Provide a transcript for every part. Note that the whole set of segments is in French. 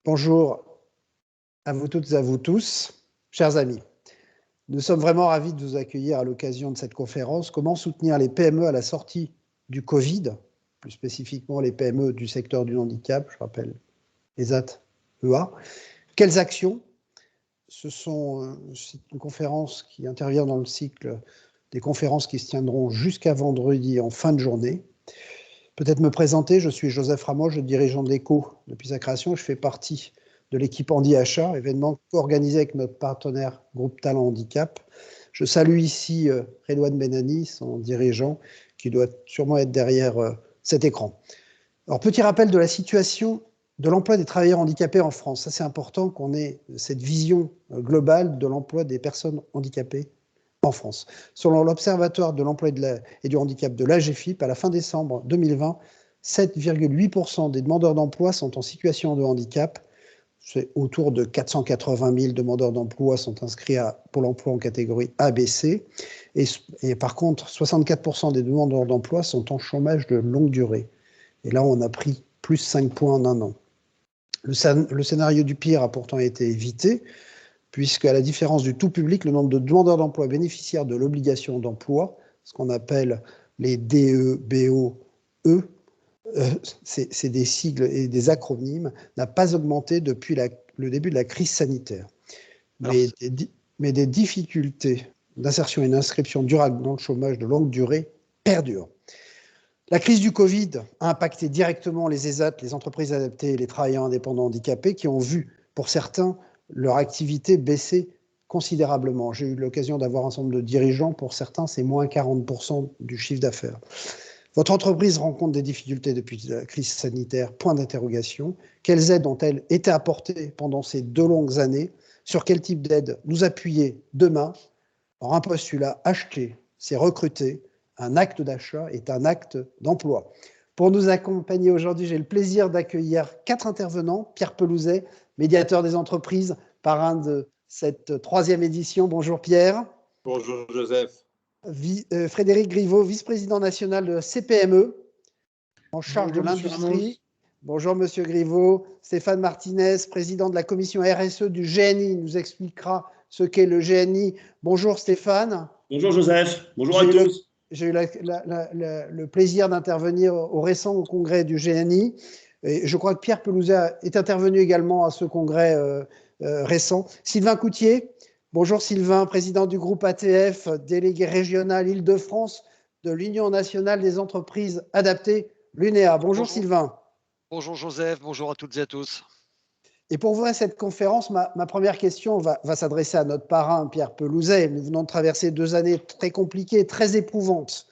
Bonjour à vous toutes et à vous tous, chers amis. Nous sommes vraiment ravis de vous accueillir à l'occasion de cette conférence. Comment soutenir les PME à la sortie du Covid, plus spécifiquement les PME du secteur du handicap, je rappelle ESAT, EA. Quelles actions? C'est une conférence qui intervient dans le cycle des conférences qui se tiendront jusqu'à vendredi en fin de journée. Peut-être me présenter, je suis Joseph Ramos, je dirigeant de l'ECO depuis sa création. Je fais partie de l'équipe Handi Achat, événement co-organisé avec notre partenaire Groupe Talent Handicap. Je salue ici Redouane Benani, son dirigeant, qui doit sûrement être derrière cet écran. Alors, petit rappel de la situation de l'emploi des travailleurs handicapés en France. Ça, c'est important qu'on ait cette vision globale de l'emploi des personnes handicapées en France. Selon l'Observatoire de l'emploi et du handicap de l'AGEFIP, à la fin décembre 2020, 7,8% des demandeurs d'emploi sont en situation de handicap. C'est autour de 480 000 demandeurs d'emploi sont inscrits à Pôle emploi en catégorie ABC. Et par contre, 64% des demandeurs d'emploi sont en chômage de longue durée. Et là, on a pris plus 5 points en un an. Le scénario du pire a pourtant été évité, puisque, à la différence du tout public, le nombre de demandeurs d'emploi bénéficiaires de l'obligation d'emploi, ce qu'on appelle les DEBOE, c'est des sigles et des acronymes, n'a pas augmenté depuis le début de la crise sanitaire. Mais des difficultés d'insertion et d'inscription durable dans le chômage de longue durée perdurent. La crise du Covid a impacté directement les ESAT, les entreprises adaptées et les travailleurs indépendants handicapés qui ont vu, pour certains, leur activité baisser considérablement. J'ai eu l'occasion d'avoir un certain nombre de dirigeants. Pour certains, c'est moins 40% du chiffre d'affaires. Votre entreprise rencontre des difficultés depuis la crise sanitaire, point d'interrogation. Quelles aides ont-elles été apportées pendant ces 2 longues années? Sur quel type d'aide nous appuyer demain? Alors, un postulat, acheter, c'est recruter. Un acte d'achat est un acte d'emploi. Pour nous accompagner aujourd'hui, j'ai le plaisir d'accueillir 4 intervenants. Pierre Pelouzet, médiateur des entreprises, parrain de cette 3e édition. Bonjour Pierre. Bonjour Joseph. Frédéric Griveaux, vice-président national de CPME, en charge de l'industrie. Bonjour Monsieur Griveaux. Stéphane Martinez, président de la commission RSE du GNI, nous expliquera ce qu'est le GNI. Bonjour Stéphane. Bonjour Joseph. Bonjour à tous. J'ai eu le plaisir d'intervenir au récent congrès du GNI. Et je crois que Pierre Pelouzet est intervenu également à ce congrès récent. Sylvain Coutier. Bonjour Sylvain, président du groupe ATF, délégué régional Île-de-France de l'Union nationale des entreprises adaptées, l'UNEA. Bonjour Sylvain. Bonjour Joseph, bonjour à toutes et à tous. Et pour ouvrir cette conférence, ma première question va s'adresser à notre parrain Pierre Pelouzet. Nous venons de traverser 2 années très compliquées, très éprouvantes.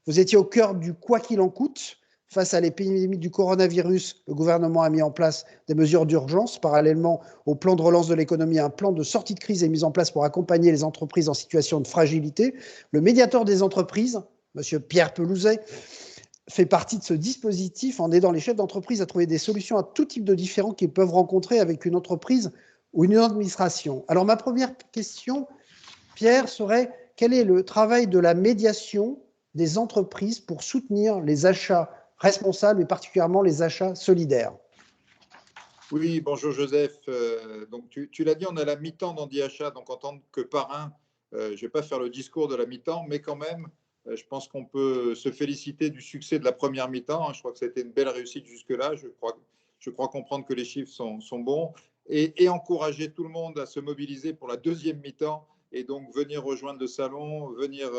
Vous étiez au cœur du quoi qu'il en coûte. Face à l'épidémie du coronavirus, le gouvernement a mis en place des mesures d'urgence. Parallèlement au plan de relance de l'économie, un plan de sortie de crise est mis en place pour accompagner les entreprises en situation de fragilité. Le médiateur des entreprises, M. Pierre Pelouzet, fait partie de ce dispositif en aidant les chefs d'entreprise à trouver des solutions à tout type de différends qu'ils peuvent rencontrer avec une entreprise ou une administration. Alors ma première question, Pierre, serait quel est le travail de la médiation des entreprises pour soutenir les achats responsables et particulièrement les achats solidaires? Oui, bonjour Joseph. Donc tu l'as dit, on a la mi-temps d'Handi Achat, donc en tant que parrain, je ne vais pas faire le discours de la mi-temps, mais quand même, je pense qu'on peut se féliciter du succès de la première mi-temps. Je crois que ça a été une belle réussite jusque-là. Je crois comprendre que les chiffres sont bons et encourager tout le monde à se mobiliser pour la deuxième mi-temps et donc venir rejoindre le salon, venir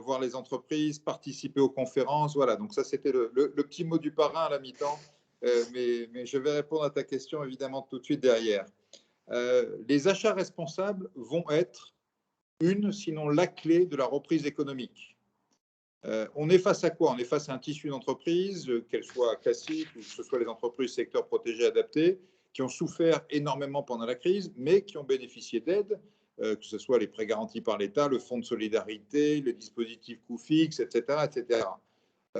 voir les entreprises, participer aux conférences. Voilà, donc ça c'était le petit mot du parrain à la mi-temps, mais je vais répondre à ta question évidemment tout de suite derrière. Les achats responsables vont être sinon la clé de la reprise économique. On est face à quoi? On est face à un tissu d'entreprises, qu'elles soient classiques ou que ce soit les entreprises secteur protégé adapté, qui ont souffert énormément pendant la crise, mais qui ont bénéficié d'aides, que ce soit les prêts garantis par l'État, le fonds de solidarité, le dispositif coût fixe, etc. etc.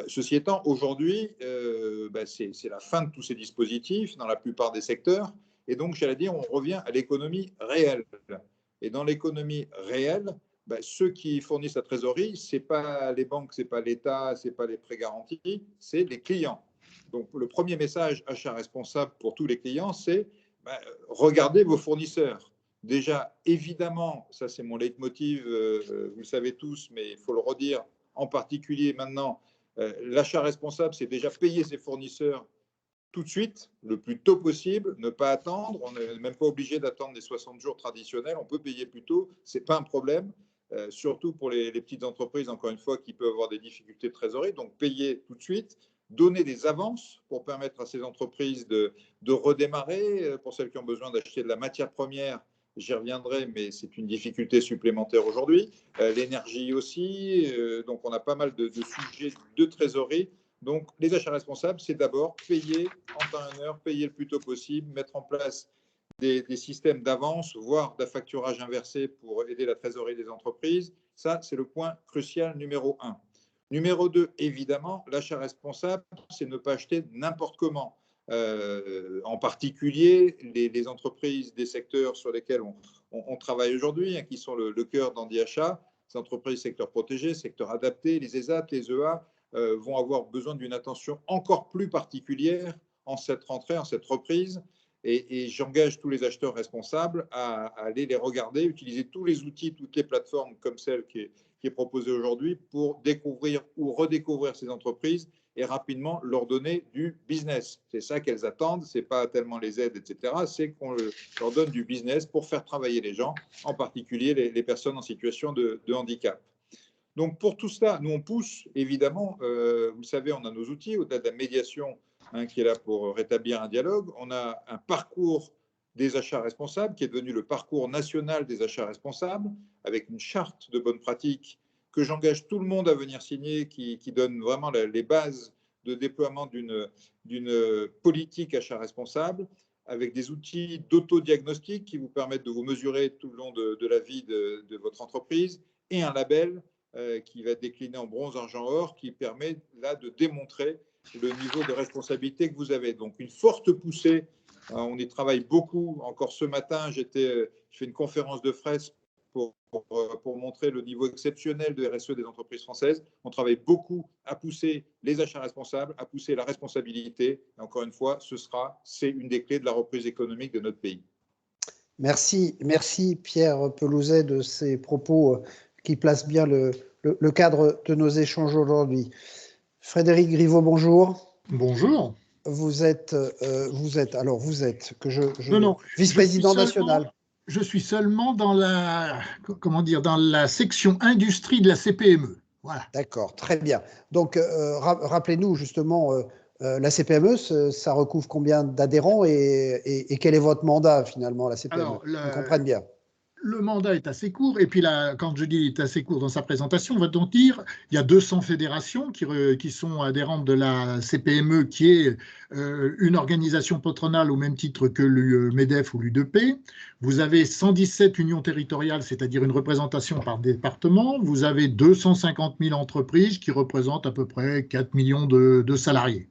Ceci étant, aujourd'hui, c'est la fin de tous ces dispositifs dans la plupart des secteurs, et donc, j'allais dire, on revient à l'économie réelle. Et dans l'économie réelle, ceux qui fournissent la trésorerie, ce n'est pas les banques, ce n'est pas l'État, ce n'est pas les prêts garantis, c'est les clients. Donc, le premier message achat responsable pour tous les clients, c'est regardez vos fournisseurs. Déjà, évidemment, ça c'est mon leitmotiv, vous le savez tous, mais il faut le redire, en particulier maintenant, l'achat responsable, c'est déjà payer ses fournisseurs tout de suite, le plus tôt possible, ne pas attendre. On n'est même pas obligé d'attendre les 60 jours traditionnels, on peut payer plus tôt, ce n'est pas un problème, surtout pour les petites entreprises, encore une fois, qui peuvent avoir des difficultés de trésorerie, donc payer tout de suite, donner des avances pour permettre à ces entreprises de redémarrer, pour celles qui ont besoin d'acheter de la matière première. J'y reviendrai, mais c'est une difficulté supplémentaire aujourd'hui. L'énergie aussi, donc on a pas mal de sujets de trésorerie. Donc les achats responsables, c'est d'abord payer en temps et en heure, payer le plus tôt possible, mettre en place des systèmes d'avance, voire d'affacturage inversé pour aider la trésorerie des entreprises. Ça, c'est le point crucial numéro 1. Numéro 2, évidemment, l'achat responsable, c'est ne pas acheter n'importe comment. En particulier les entreprises des secteurs sur lesquels on travaille aujourd'hui, qui sont le cœur d'Andy Achat, ces entreprises secteurs protégés, secteurs adaptés, les ESAT, les EA, vont avoir besoin d'une attention encore plus particulière en cette rentrée, en cette reprise. Et j'engage tous les acheteurs responsables à aller les regarder, utiliser tous les outils, toutes les plateformes comme celle qui est proposée aujourd'hui pour découvrir ou redécouvrir ces entreprises et rapidement leur donner du business. C'est ça qu'elles attendent, ce n'est pas tellement les aides, etc. C'est qu'on leur donne du business pour faire travailler les gens, en particulier les personnes en situation de handicap. Donc pour tout cela, nous on pousse évidemment, vous savez, on a nos outils, au-delà de la médiation qui est là pour rétablir un dialogue. On a un parcours des achats responsables qui est devenu le parcours national des achats responsables, avec une charte de bonnes pratiques que j'engage tout le monde à venir signer, qui donne vraiment les bases de déploiement d'une politique achat responsable, avec des outils d'autodiagnostic qui vous permettent de vous mesurer tout le long de la vie de votre entreprise, et un label qui va être décliné en bronze, argent, or, qui permet là de démontrer le niveau de responsabilité que vous avez. Donc une forte poussée, on y travaille beaucoup. Encore ce matin, je fais une conférence de presse pour montrer le niveau exceptionnel de RSE des entreprises françaises. On travaille beaucoup à pousser les achats responsables, à pousser la responsabilité. Et encore une fois, c'est une des clés de la reprise économique de notre pays. Merci Pierre Pelouzet de ces propos qui placent bien le cadre de nos échanges aujourd'hui. Frédéric Griveau, bonjour. Bonjour. Vous êtes vice-président national. Je suis seulement dans la section industrie de la CPME. Voilà. D'accord, très bien. Donc, rappelez-nous justement, la CPME, ça recouvre combien d'adhérents et quel est votre mandat finalement, la CPME? Alors, on comprenne bien. Le mandat est assez court, et puis là, quand je dis il est assez court dans sa présentation, on va donc dire il y a 200 fédérations qui sont adhérentes de la CPME, qui est une organisation patronale au même titre que le MEDEF ou l'UDP. Vous avez 117 unions territoriales, c'est-à-dire une représentation par département. Vous avez 250 000 entreprises qui représentent à peu près 4 millions de salariés.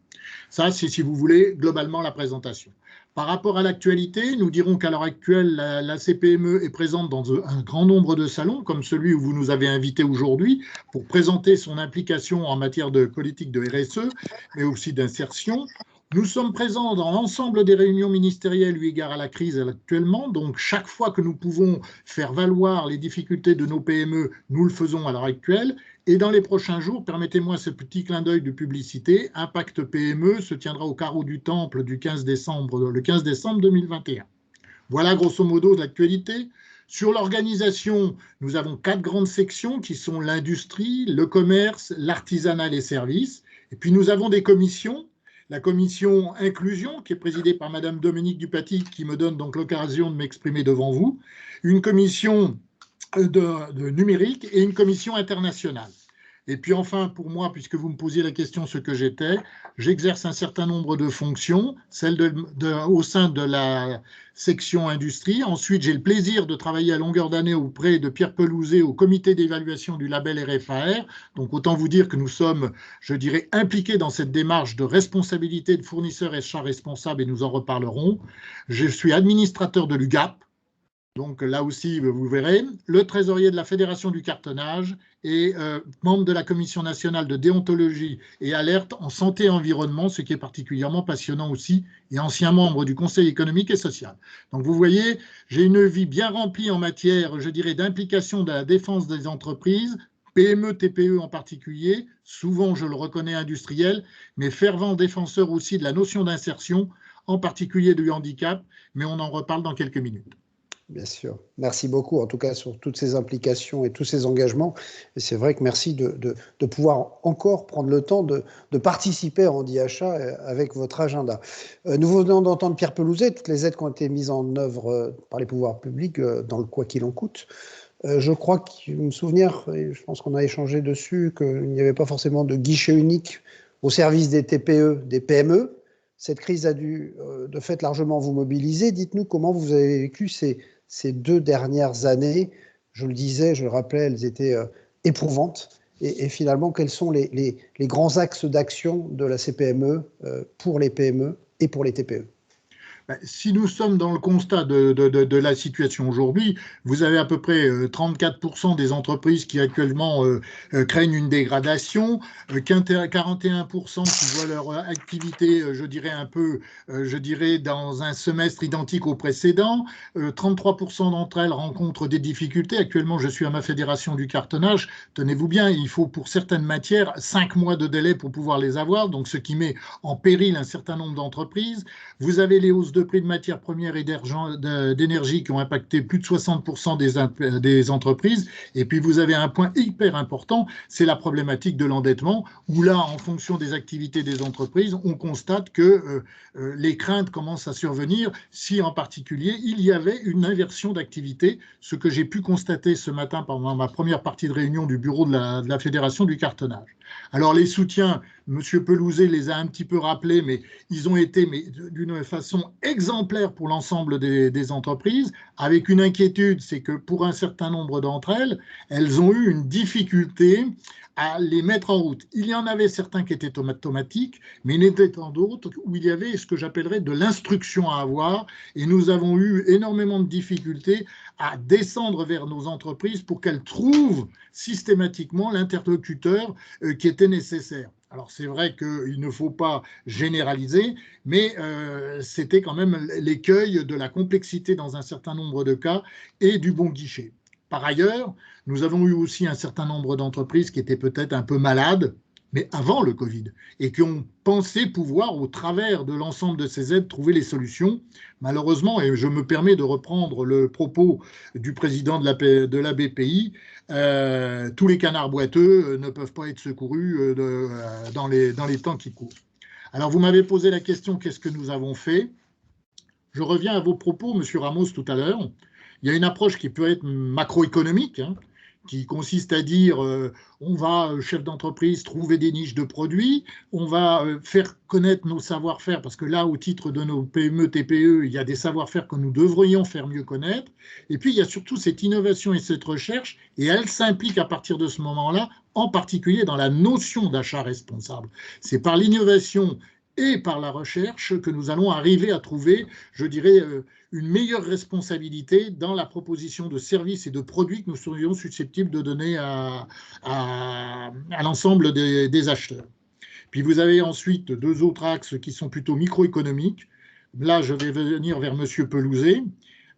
Ça, c'est, si vous voulez, globalement la présentation. Par rapport à l'actualité, nous dirons qu'à l'heure actuelle, la CPME est présente dans un grand nombre de salons, comme celui où vous nous avez invités aujourd'hui, pour présenter son implication en matière de politique de RSE, mais aussi d'insertion. Nous sommes présents dans l'ensemble des réunions ministérielles eu égard à la crise actuellement. Donc, chaque fois que nous pouvons faire valoir les difficultés de nos PME, nous le faisons à l'heure actuelle. Et dans les prochains jours, permettez-moi ce petit clin d'œil de publicité, Impact PME se tiendra au carreau du Temple le 15 décembre 2021. Voilà grosso modo l'actualité. Sur l'organisation, nous avons 4 grandes sections qui sont l'industrie, le commerce, l'artisanat et les services. Et puis nous avons des commissions. La commission inclusion, qui est présidée par Madame Dominique Dupaty, qui me donne donc l'occasion de m'exprimer devant vous. Une commission de numérique et une commission internationale. Et puis enfin, pour moi, puisque vous me posiez la question ce que j'étais, j'exerce un certain nombre de fonctions, celles au sein de la section industrie. Ensuite, j'ai le plaisir de travailler à longueur d'année auprès de Pierre Pelouzet au comité d'évaluation du label RFAR. Donc autant vous dire que nous sommes, je dirais, impliqués dans cette démarche de responsabilité de fournisseurs et achats responsables, et nous en reparlerons. Je suis administrateur de l'UGAP. Donc là aussi, vous verrez, le trésorier de la Fédération du cartonnage et membre de la Commission nationale de déontologie et alerte en santé et environnement, ce qui est particulièrement passionnant aussi, et ancien membre du Conseil économique et social. Donc vous voyez, j'ai une vie bien remplie en matière, je dirais, d'implication de la défense des entreprises, PME, TPE en particulier, souvent je le reconnais industriel, mais fervent défenseur aussi de la notion d'insertion, en particulier du handicap, mais on en reparle dans quelques minutes. Bien sûr. Merci beaucoup, en tout cas, sur toutes ces implications et tous ces engagements. Et c'est vrai que merci de pouvoir encore prendre le temps de participer à HandiAchat avec votre agenda. Nous venons d'entendre Pierre Pelouzet, toutes les aides qui ont été mises en œuvre par les pouvoirs publics dans le quoi qu'il en coûte. Je crois qu'il me souvenir, et je pense qu'on a échangé dessus, qu'il n'y avait pas forcément de guichet unique au service des TPE, des PME. Cette crise a dû, de fait, largement vous mobiliser. Dites-nous comment vous avez vécu ces 2 dernières années. Je le disais, je le rappelais, elles étaient éprouvantes. Et finalement, quels sont les grands axes d'action de la CPME pour les PME et pour les TPE? Si nous sommes dans le constat de la situation aujourd'hui, vous avez à peu près 34% des entreprises qui actuellement craignent une dégradation, 41% qui voient leur activité, je dirais un peu, dans un semestre identique au précédent, 33% d'entre elles rencontrent des difficultés. Actuellement, je suis à ma fédération du cartonnage. Tenez-vous bien, il faut pour certaines matières 5 mois de délai pour pouvoir les avoir, donc ce qui met en péril un certain nombre d'entreprises. Vous avez les hausses de prix de matières premières et d'énergie qui ont impacté plus de 60% des entreprises. Et puis vous avez un point hyper important, c'est la problématique de l'endettement, où là, en fonction des activités des entreprises, on constate que les craintes commencent à survenir si en particulier il y avait une inversion d'activité, ce que j'ai pu constater ce matin pendant ma première partie de réunion du bureau de la Fédération du cartonnage. Alors les soutiens, M. Pelouzet les a un petit peu rappelés, mais ils ont été d'une façon exemplaire pour l'ensemble des entreprises, avec une inquiétude, c'est que pour un certain nombre d'entre elles, elles ont eu une difficulté à les mettre en route. Il y en avait certains qui étaient automatiques, mais il y en avait d'autres où il y avait ce que j'appellerais de l'instruction à avoir, et nous avons eu énormément de difficultés à descendre vers nos entreprises pour qu'elles trouvent systématiquement l'interlocuteur qui était nécessaire. Alors c'est vrai qu'il ne faut pas généraliser, mais c'était quand même l'écueil de la complexité dans un certain nombre de cas et du bon guichet. Par ailleurs, nous avons eu aussi un certain nombre d'entreprises qui étaient peut-être un peu malades, mais avant le Covid, et qui ont pensé pouvoir, au travers de l'ensemble de ces aides, trouver les solutions. Malheureusement, et je me permets de reprendre le propos du président de la BPI, tous les canards boiteux ne peuvent pas être secourus dans les temps qui courent. Alors, vous m'avez posé la question, qu'est-ce que nous avons fait? Je reviens à vos propos, M. Ramos, tout à l'heure. Il y a une approche qui peut être macroéconomique, qui consiste à dire on va, chef d'entreprise, trouver des niches de produits, on va faire connaître nos savoir-faire, parce que là, au titre de nos PME, TPE, il y a des savoir-faire que nous devrions faire mieux connaître. Et puis, il y a surtout cette innovation et cette recherche, et elle s'implique à partir de ce moment-là, en particulier dans la notion d'achat responsable. C'est par l'innovation et par la recherche que nous allons arriver à trouver, je dirais, une meilleure responsabilité dans la proposition de services et de produits que nous serions susceptibles de donner à l'ensemble des acheteurs. Puis vous avez ensuite 2 autres axes qui sont plutôt microéconomiques. Là, je vais venir vers M. Pelouzet.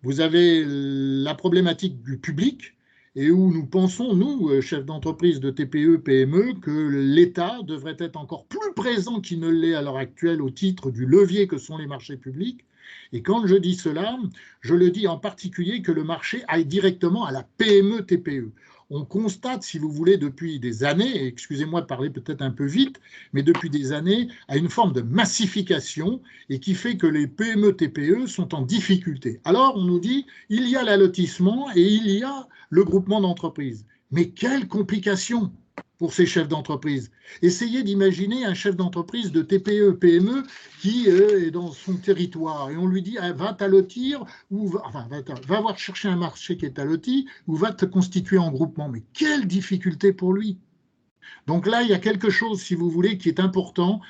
Vous avez la problématique du public, et où nous pensons, nous, chefs d'entreprise de TPE, PME, que l'État devrait être encore plus présent qu'il ne l'est à l'heure actuelle au titre du levier que sont les marchés publics. Et quand je dis cela, je le dis en particulier que le marché aille directement à la PME, TPE. On constate, si vous voulez, depuis des années, excusez-moi de parler peut-être un peu vite, mais depuis des années, à une forme de massification et qui fait que les PME, TPE sont en difficulté. Alors, on nous dit, il y a l'allotissement et il y a le groupement d'entreprises. Mais quelle complication pour ces chefs d'entreprise. Essayez d'imaginer un chef d'entreprise de TPE, PME qui est dans son territoire et on lui dit va t'allotir ou va voir chercher un marché qui est alloti ou va te constituer en groupement. Mais quelle difficulté pour lui! Donc là, il y a quelque chose, si vous voulez, qui est important.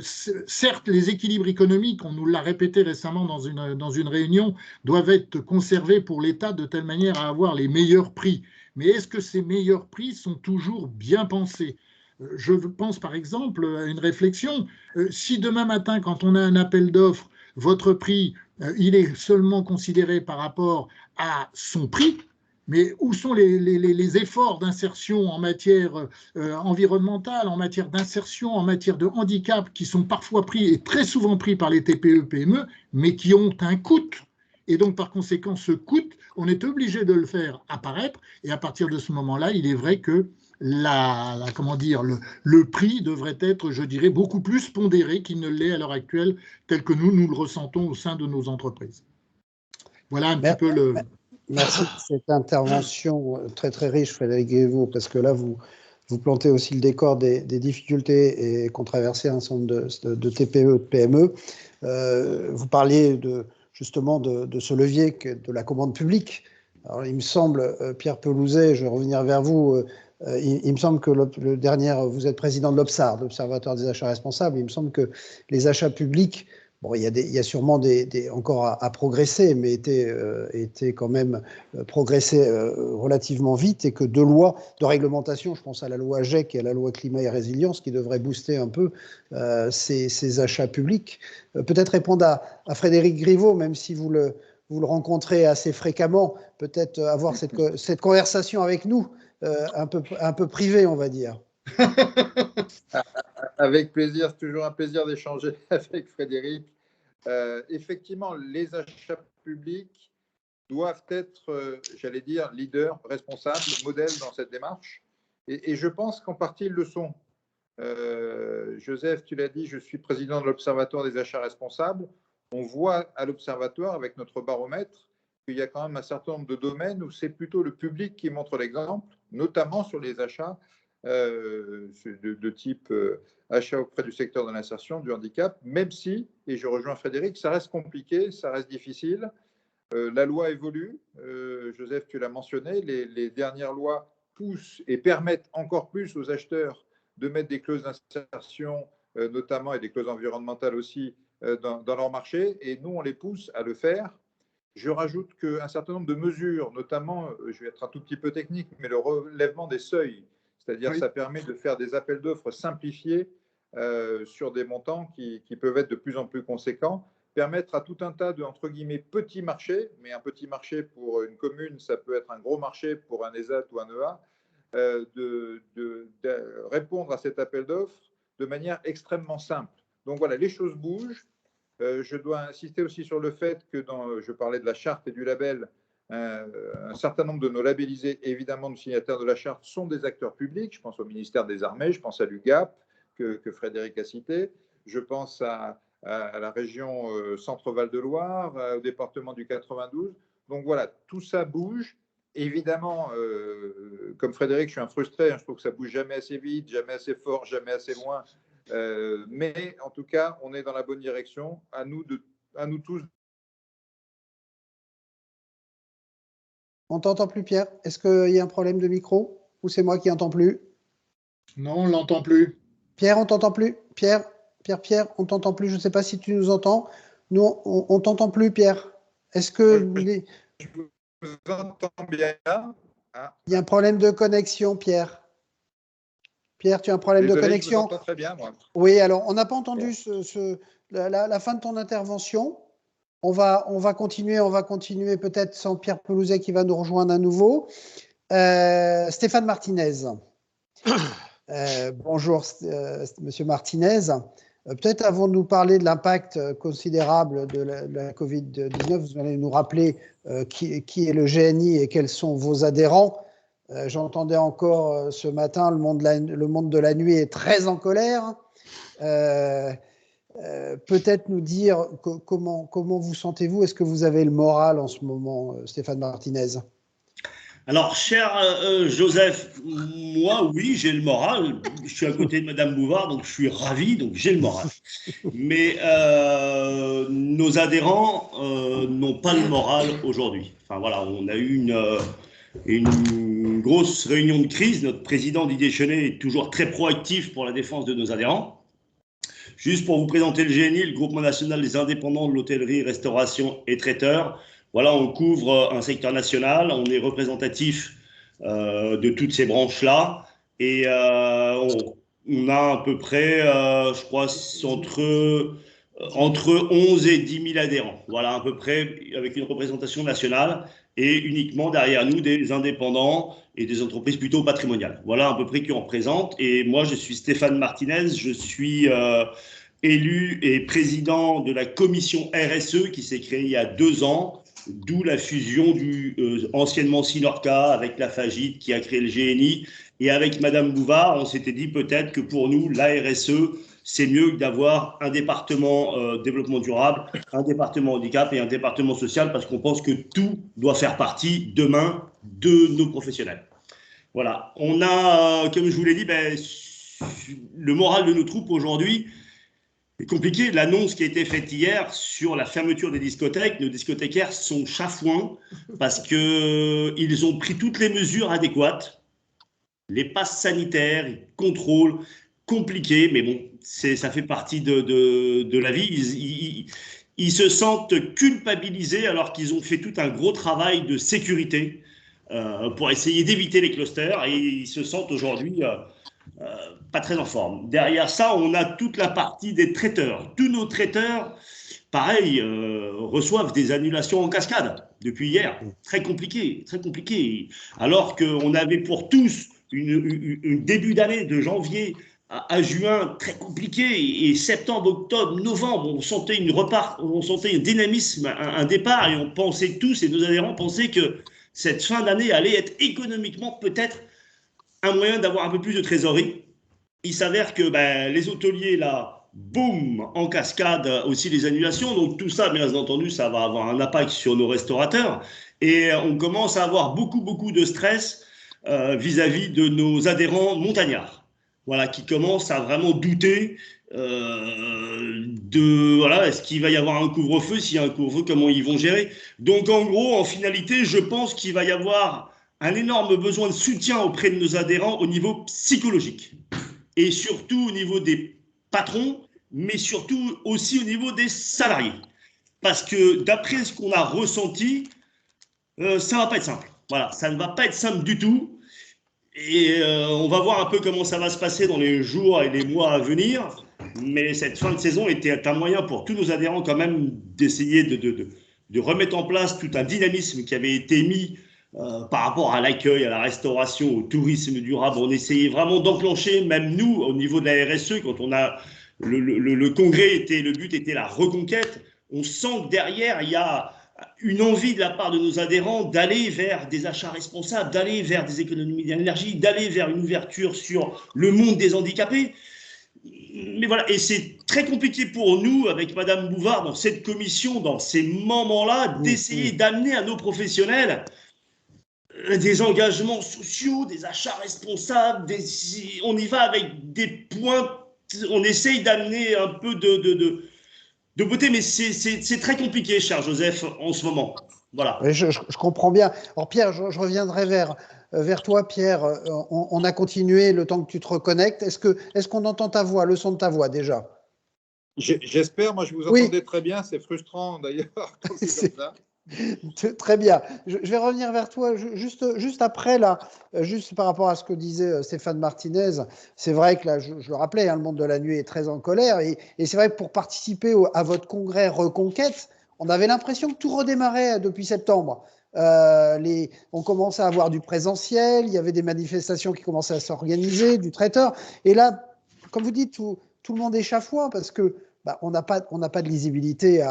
Certes, les équilibres économiques, on nous l'a répété récemment dans une réunion, doivent être conservés pour l'État de telle manière à avoir les meilleurs prix. Mais est-ce que ces meilleurs prix sont toujours bien pensés ? Je pense par exemple à une réflexion. Si demain matin, quand on a un appel d'offres, votre prix, il est seulement considéré par rapport à son prix, mais où sont les efforts d'insertion en matière environnementale, en matière d'insertion, en matière de handicap, qui sont parfois pris et très souvent pris par les TPE, PME, mais qui ont un coût. Et donc, par conséquent, ce coût, on est obligé de le faire apparaître. Et à partir de ce moment-là, il est vrai que le prix devrait être, je dirais, beaucoup plus pondéré qu'il ne l'est à l'heure actuelle, tel que nous le ressentons au sein de nos entreprises. Voilà un petit peu le... Merci de cette intervention très très riche, Frédéric Griveau, parce que là, vous plantez aussi le décor des difficultés et qu'ont traversé un certain nombre de TPE, de PME. Vous parliez justement de ce levier de la commande publique. Alors, il me semble, Pierre Pelouzet, je vais revenir vers vous, il me semble que vous êtes président de l'Obsar, l'Observatoire des achats responsables. Il me semble que les achats publics, bon, il y a sûrement encore à progresser, mais étaient quand même progressé relativement vite, et que deux lois de réglementation, je pense à la loi GEC et à la loi Climat et Résilience, qui devraient booster un peu ces achats publics. Peut-être répondre à Frédéric Griveau, même si vous le rencontrez assez fréquemment, peut-être avoir cette conversation avec nous, un peu privée, on va dire. Avec plaisir, c'est toujours un plaisir d'échanger avec Frédéric. Effectivement, les achats publics doivent être, j'allais dire, leaders, responsables, modèles dans cette démarche. Et je pense qu'en partie, ils le sont. Joseph, tu l'as dit, je suis président de l'Observatoire des achats responsables. On voit à l'Observatoire, avec notre baromètre, qu'il y a quand même un certain nombre de domaines où c'est plutôt le public qui montre l'exemple, notamment sur les achats de type achat auprès du secteur de l'insertion, du handicap, même si, et je rejoins Frédéric, ça reste compliqué, ça reste difficile. La loi évolue, Joseph, tu l'as mentionné, les dernières lois poussent et permettent encore plus aux acheteurs de mettre des clauses d'insertion, notamment, et des clauses environnementales aussi, dans leur marché, et nous, on les pousse à le faire. Je rajoute qu'un certain nombre de mesures, notamment, je vais être un tout petit peu technique, mais le relèvement des seuils, c'est-à-dire oui, ça permet de faire des appels d'offres simplifiés sur des montants qui peuvent être de plus en plus conséquents, permettre à tout un tas de, entre guillemets, petits marchés, mais un petit marché pour une commune, ça peut être un gros marché pour un ESAT ou un EA, de répondre à cet appel d'offres de manière extrêmement simple. Donc voilà, les choses bougent. Je dois insister aussi sur le fait que je parlais de la charte et du label, un certain nombre de nos labellisés, évidemment de signataires de la charte, sont des acteurs publics. Je pense au ministère des Armées, je pense à l'UGAP que Frédéric a cité, je pense à la région Centre-Val de Loire, au département du 92. Donc voilà, tout ça bouge. Évidemment, comme Frédéric, je suis un frustré, je trouve que ça bouge jamais assez vite, jamais assez fort, jamais assez loin. Mais en tout cas, on est dans la bonne direction. À nous tous. On t'entend plus, Pierre. Est-ce qu'il y a un problème de micro ou c'est moi qui n'entends plus? Non, on ne l'entend plus. Pierre, on t'entend plus. Pierre, on t'entend plus. Je ne sais pas si tu nous entends. Nous, on t'entend plus, Pierre. Est-ce que je vous entends bien? Il y a un problème de connexion, Pierre. Pierre, tu as un problème de connexion? Je vous entends très bien, moi. Oui, alors, on n'a pas entendu la fin de ton intervention. On va continuer peut-être sans Pierre Pelouzet qui va nous rejoindre à nouveau. Stéphane Martinez. Bonjour, Monsieur Martinez. Peut-être avant de nous parler de l'impact considérable de la Covid-19, vous allez nous rappeler qui est le GNI et quels sont vos adhérents. J'entendais encore ce matin, le monde de la nuit est très en colère. Peut-être nous dire comment vous sentez-vous? Est-ce que vous avez le moral en ce moment, Stéphane Martinez? Alors, cher Joseph, moi, oui, j'ai le moral. Je suis à côté de Madame Bouvard, donc je suis ravi, donc j'ai le moral. Mais nos adhérents n'ont pas le moral aujourd'hui. Enfin voilà, on a eu une grosse réunion de crise. Notre président Didier Chenet est toujours très proactif pour la défense de nos adhérents. Juste pour vous présenter le GNI, le Groupement national des indépendants de l'hôtellerie, restauration et traiteurs. Voilà, on couvre un secteur national, on est représentatif de toutes ces branches-là. Et on a à peu près, je crois, entre 11 et 10 000 adhérents. Voilà, à peu près, avec une représentation nationale et uniquement derrière nous des indépendants et des entreprises plutôt patrimoniales. Voilà à peu près qui on représente. Et moi, je suis Stéphane Martinez, je suis élu et président de la commission RSE qui s'est créée il y a 2 ans, d'où la fusion du anciennement Sinorca avec la Fagit qui a créé le GNI. Et avec Madame Bouvard, on s'était dit peut-être que pour nous, la RSE, c'est mieux que d'avoir un département développement durable, un département handicap et un département social, parce qu'on pense que tout doit faire partie demain de nos professionnels. Voilà. On a, comme je vous l'ai dit, le moral de nos troupes aujourd'hui est compliqué. L'annonce qui a été faite hier sur la fermeture des discothèques, nos discothécaires sont chafouins parce qu'ils ont pris toutes les mesures adéquates. Les passes sanitaires, les contrôles compliqués, mais bon, ça fait partie de la vie. Ils se sentent culpabilisés alors qu'ils ont fait tout un gros travail de sécurité pour essayer d'éviter les clusters et ils se sentent aujourd'hui pas très en forme. Derrière ça, on a toute la partie des traiteurs. Tous nos traiteurs, pareil, reçoivent des annulations en cascade depuis hier. Très compliqué, très compliqué. Alors qu'on avait pour tous une début d'année de janvier à juin très compliqué et septembre, octobre, novembre, on sentait un dynamisme, un départ et on pensait tous et nos adhérents pensaient que cette fin d'année allait être économiquement peut-être un moyen d'avoir un peu plus de trésorerie. Il s'avère que les hôteliers là, boum, en cascade aussi les annulations, donc tout ça bien entendu ça va avoir un impact sur nos restaurateurs et on commence à avoir beaucoup de stress vis-à-vis de nos adhérents montagnards. Voilà, qui commencent à vraiment douter est-ce qu'il va y avoir un couvre-feu, s'il y a un couvre-feu, comment ils vont gérer. Donc en gros, en finalité, je pense qu'il va y avoir un énorme besoin de soutien auprès de nos adhérents au niveau psychologique et surtout au niveau des patrons, mais surtout aussi au niveau des salariés. Parce que d'après ce qu'on a ressenti, ça ne va pas être simple. Voilà, ça ne va pas être simple du tout. Et on va voir un peu comment ça va se passer dans les jours et les mois à venir. Mais cette fin de saison était un moyen pour tous nos adhérents quand même d'essayer de remettre en place tout un dynamisme qui avait été mis par rapport à l'accueil, à la restauration, au tourisme durable. On essayait vraiment d'enclencher, même nous, au niveau de la RSE, quand on a le congrès, le but était la reconquête. On sent que derrière, il y a une envie de la part de nos adhérents d'aller vers des achats responsables, d'aller vers des économies d'énergie, d'aller vers une ouverture sur le monde des handicapés. Mais voilà, et c'est très compliqué pour nous, avec Madame Bouvard, dans cette commission, dans ces moments-là, d'essayer d'amener à nos professionnels des engagements sociaux, des achats responsables, on y va avec des points, on essaye d'amener un peu de beauté, mais c'est très compliqué, cher Joseph, en ce moment. Voilà. Oui, je comprends bien. Alors Pierre, je reviendrai vers toi, Pierre. On a continué le temps que tu te reconnectes. Est-ce qu'on entend ta voix, le son de ta voix déjà? J'espère. Moi, je vous entendais très bien. C'est frustrant d'ailleurs quand c'est comme ça. Très bien. Je vais revenir vers toi juste après, là, juste par rapport à ce que disait Stéphane Martinez. C'est vrai que là, je le rappelais, le monde de la nuit est très en colère. Et c'est vrai que pour participer à votre congrès Reconquête, on avait l'impression que tout redémarrait depuis septembre. On commençait à avoir du présentiel, il y avait des manifestations qui commençaient à s'organiser, du traiteur. Et là, comme vous dites, tout le monde est chafouin parce que on n'a pas de lisibilité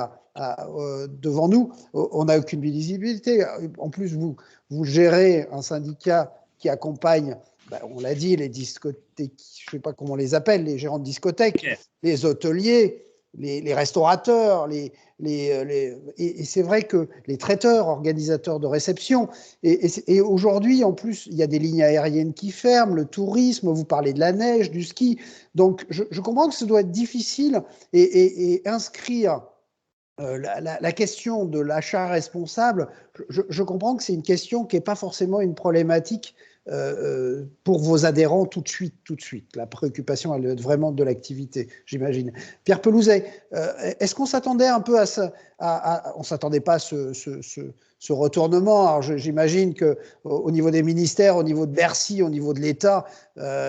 devant nous, on n'a aucune visibilité. En plus, vous gérez un syndicat qui accompagne, on l'a dit, les discothèques, je ne sais pas comment on les appelle, les gérants de discothèques, les hôteliers, les restaurateurs, et c'est vrai que les traiteurs, organisateurs de réception, et aujourd'hui, en plus, il y a des lignes aériennes qui ferment, le tourisme, vous parlez de la neige, du ski. Donc, je comprends que ça doit être difficile et inscrire la question de l'achat responsable, je comprends que c'est une question qui n'est pas forcément une problématique pour vos adhérents tout de suite. La préoccupation, elle doit être vraiment de l'activité, j'imagine. Pierre Pelouzet, est-ce qu'on s'attendait un peu à ça, on ne s'attendait pas à ce retournement? Alors j'imagine qu'au niveau des ministères, au niveau de Bercy, au niveau de l'État,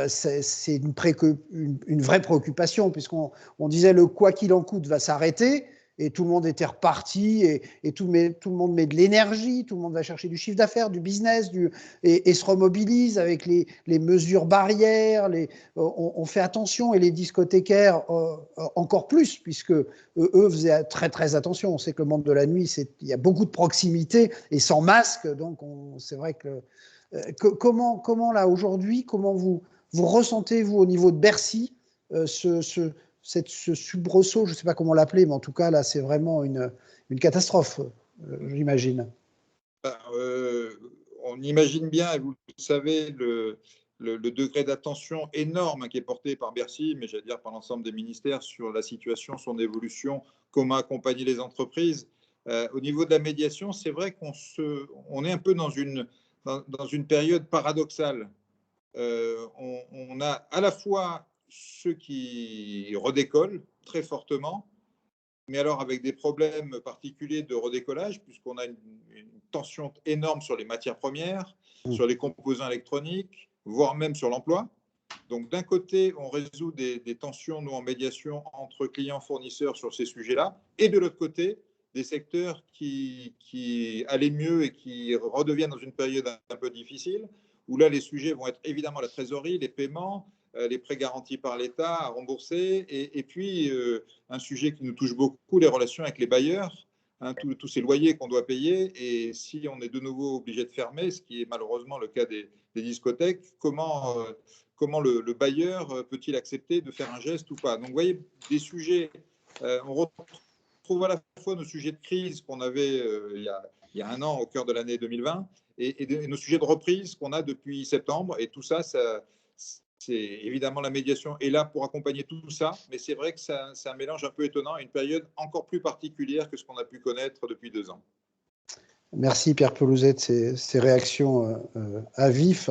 c'est une vraie préoccupation, puisqu'on disait le quoi qu'il en coûte va s'arrêter. Et tout le monde était reparti, et tout le monde met de l'énergie, tout le monde va chercher du chiffre d'affaires, du business, et se remobilise avec les mesures barrières. On fait attention, et les discothécaires encore plus, puisque eux faisaient très très attention. On sait que le monde de la nuit, il y a beaucoup de proximité, et sans masque, donc c'est vrai que comment là aujourd'hui, comment vous ressentez, vous, au niveau de Bercy, ce soubresaut, je ne sais pas comment l'appeler, mais en tout cas, là, c'est vraiment une catastrophe, j'imagine. On imagine bien, et vous le savez, le degré d'attention énorme qui est porté par Bercy, mais j'allais dire par l'ensemble des ministères, sur la situation, son évolution, comment accompagner les entreprises. Au niveau de la médiation, c'est vrai qu'on est un peu dans une période paradoxale. On a à la fois ceux qui redécollent très fortement, mais alors avec des problèmes particuliers de redécollage, puisqu'on a une tension énorme sur les matières premières, sur les composants électroniques, voire même sur l'emploi. Donc d'un côté, on résout des tensions, nous, en médiation entre clients-fournisseurs sur ces sujets-là, et de l'autre côté, des secteurs qui allaient mieux et qui redeviennent dans une période un peu difficile, où là, les sujets vont être évidemment la trésorerie, les paiements, les prêts garantis par l'État à rembourser, et puis un sujet qui nous touche beaucoup, les relations avec les bailleurs, hein, tous ces loyers qu'on doit payer, et si on est de nouveau obligé de fermer, ce qui est malheureusement le cas des discothèques, comment le bailleur peut-il accepter de faire un geste ou pas? Donc vous voyez, des sujets, on retrouve à la fois nos sujets de crise qu'on avait il y a un an au cœur de l'année 2020, et nos sujets de reprise qu'on a depuis septembre, et tout ça, c'est évidemment, la médiation est là pour accompagner tout ça, mais c'est vrai que c'est un mélange un peu étonnant, une période encore plus particulière que ce qu'on a pu connaître depuis 2 ans. Merci Pierre Pelouzet de ces réactions à vif.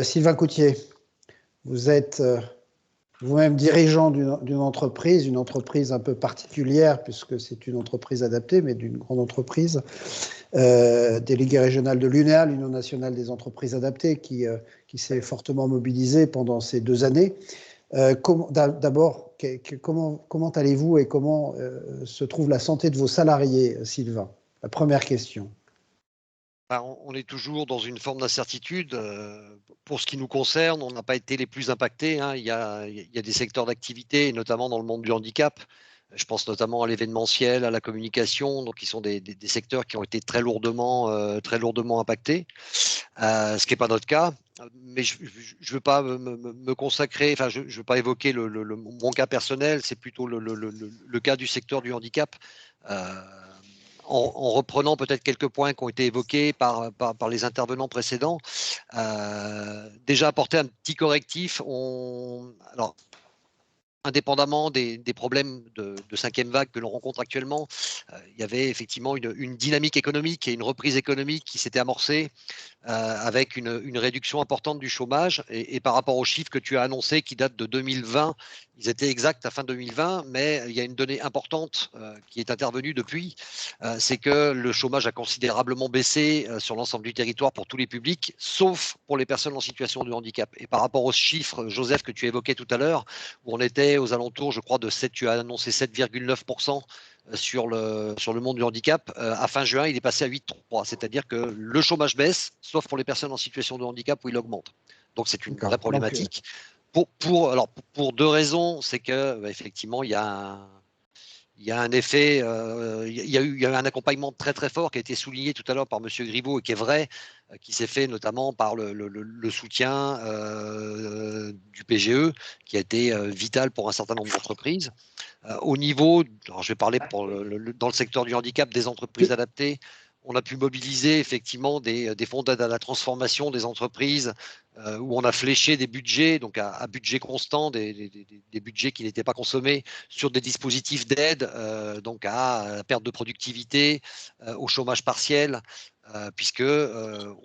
Sylvain Coutier, vous êtes vous-même dirigeant d'une entreprise, une entreprise un peu particulière, puisque c'est une entreprise adaptée, mais d'une grande entreprise, délégué régional de l'UNEA, l'Union nationale des entreprises adaptées, qui s'est fortement mobilisée pendant ces 2 années. D'abord, comment allez-vous et comment se trouve la santé de vos salariés, Sylvain? La première question. On est toujours dans une forme d'incertitude. Pour ce qui nous concerne, on n'a pas été les plus impactés, hein. Il y a des secteurs d'activité, notamment dans le monde du handicap. Je pense notamment à l'événementiel, à la communication, donc qui sont des secteurs qui ont été très lourdement impactés, ce qui n'est pas notre cas. Mais je ne veux pas me consacrer, enfin, je ne veux pas évoquer mon cas personnel, c'est plutôt le cas du secteur du handicap. En reprenant peut-être quelques points qui ont été évoqués par les intervenants précédents, déjà apporter un petit correctif. Alors, indépendamment des problèmes de 5e vague que l'on rencontre actuellement, il y avait effectivement une dynamique économique et une reprise économique qui s'était amorcée avec une réduction importante du chômage. Et par rapport aux chiffres que tu as annoncés qui datent de 2020, ils étaient exacts à fin 2020, mais il y a une donnée importante qui est intervenue depuis, c'est que le chômage a considérablement baissé sur l'ensemble du territoire pour tous les publics, sauf pour les personnes en situation de handicap. Et par rapport aux chiffres, Joseph, que tu évoquais tout à l'heure, où on était aux alentours, je crois, tu as annoncé 7,9% sur le monde du handicap. À fin juin, il est passé à 8,3%. C'est-à-dire que le chômage baisse, sauf pour les personnes en situation de handicap où il augmente. Donc c'est une vraie problématique. Pour 2 raisons, c'est que effectivement, il y a un effet, il y a eu un accompagnement très très fort qui a été souligné tout à l'heure par M. Griveaux et qui est vrai, qui s'est fait notamment par le soutien du PGE, qui a été vital pour un certain nombre d'entreprises. Au niveau, alors je vais parler dans le secteur du handicap, des entreprises adaptées, on a pu mobiliser effectivement des fonds d'aide à la transformation des entreprises où on a fléché des budgets, donc à budget constant, des budgets qui n'étaient pas consommés sur des dispositifs d'aide, donc à la perte de productivité, au chômage partiel, puisque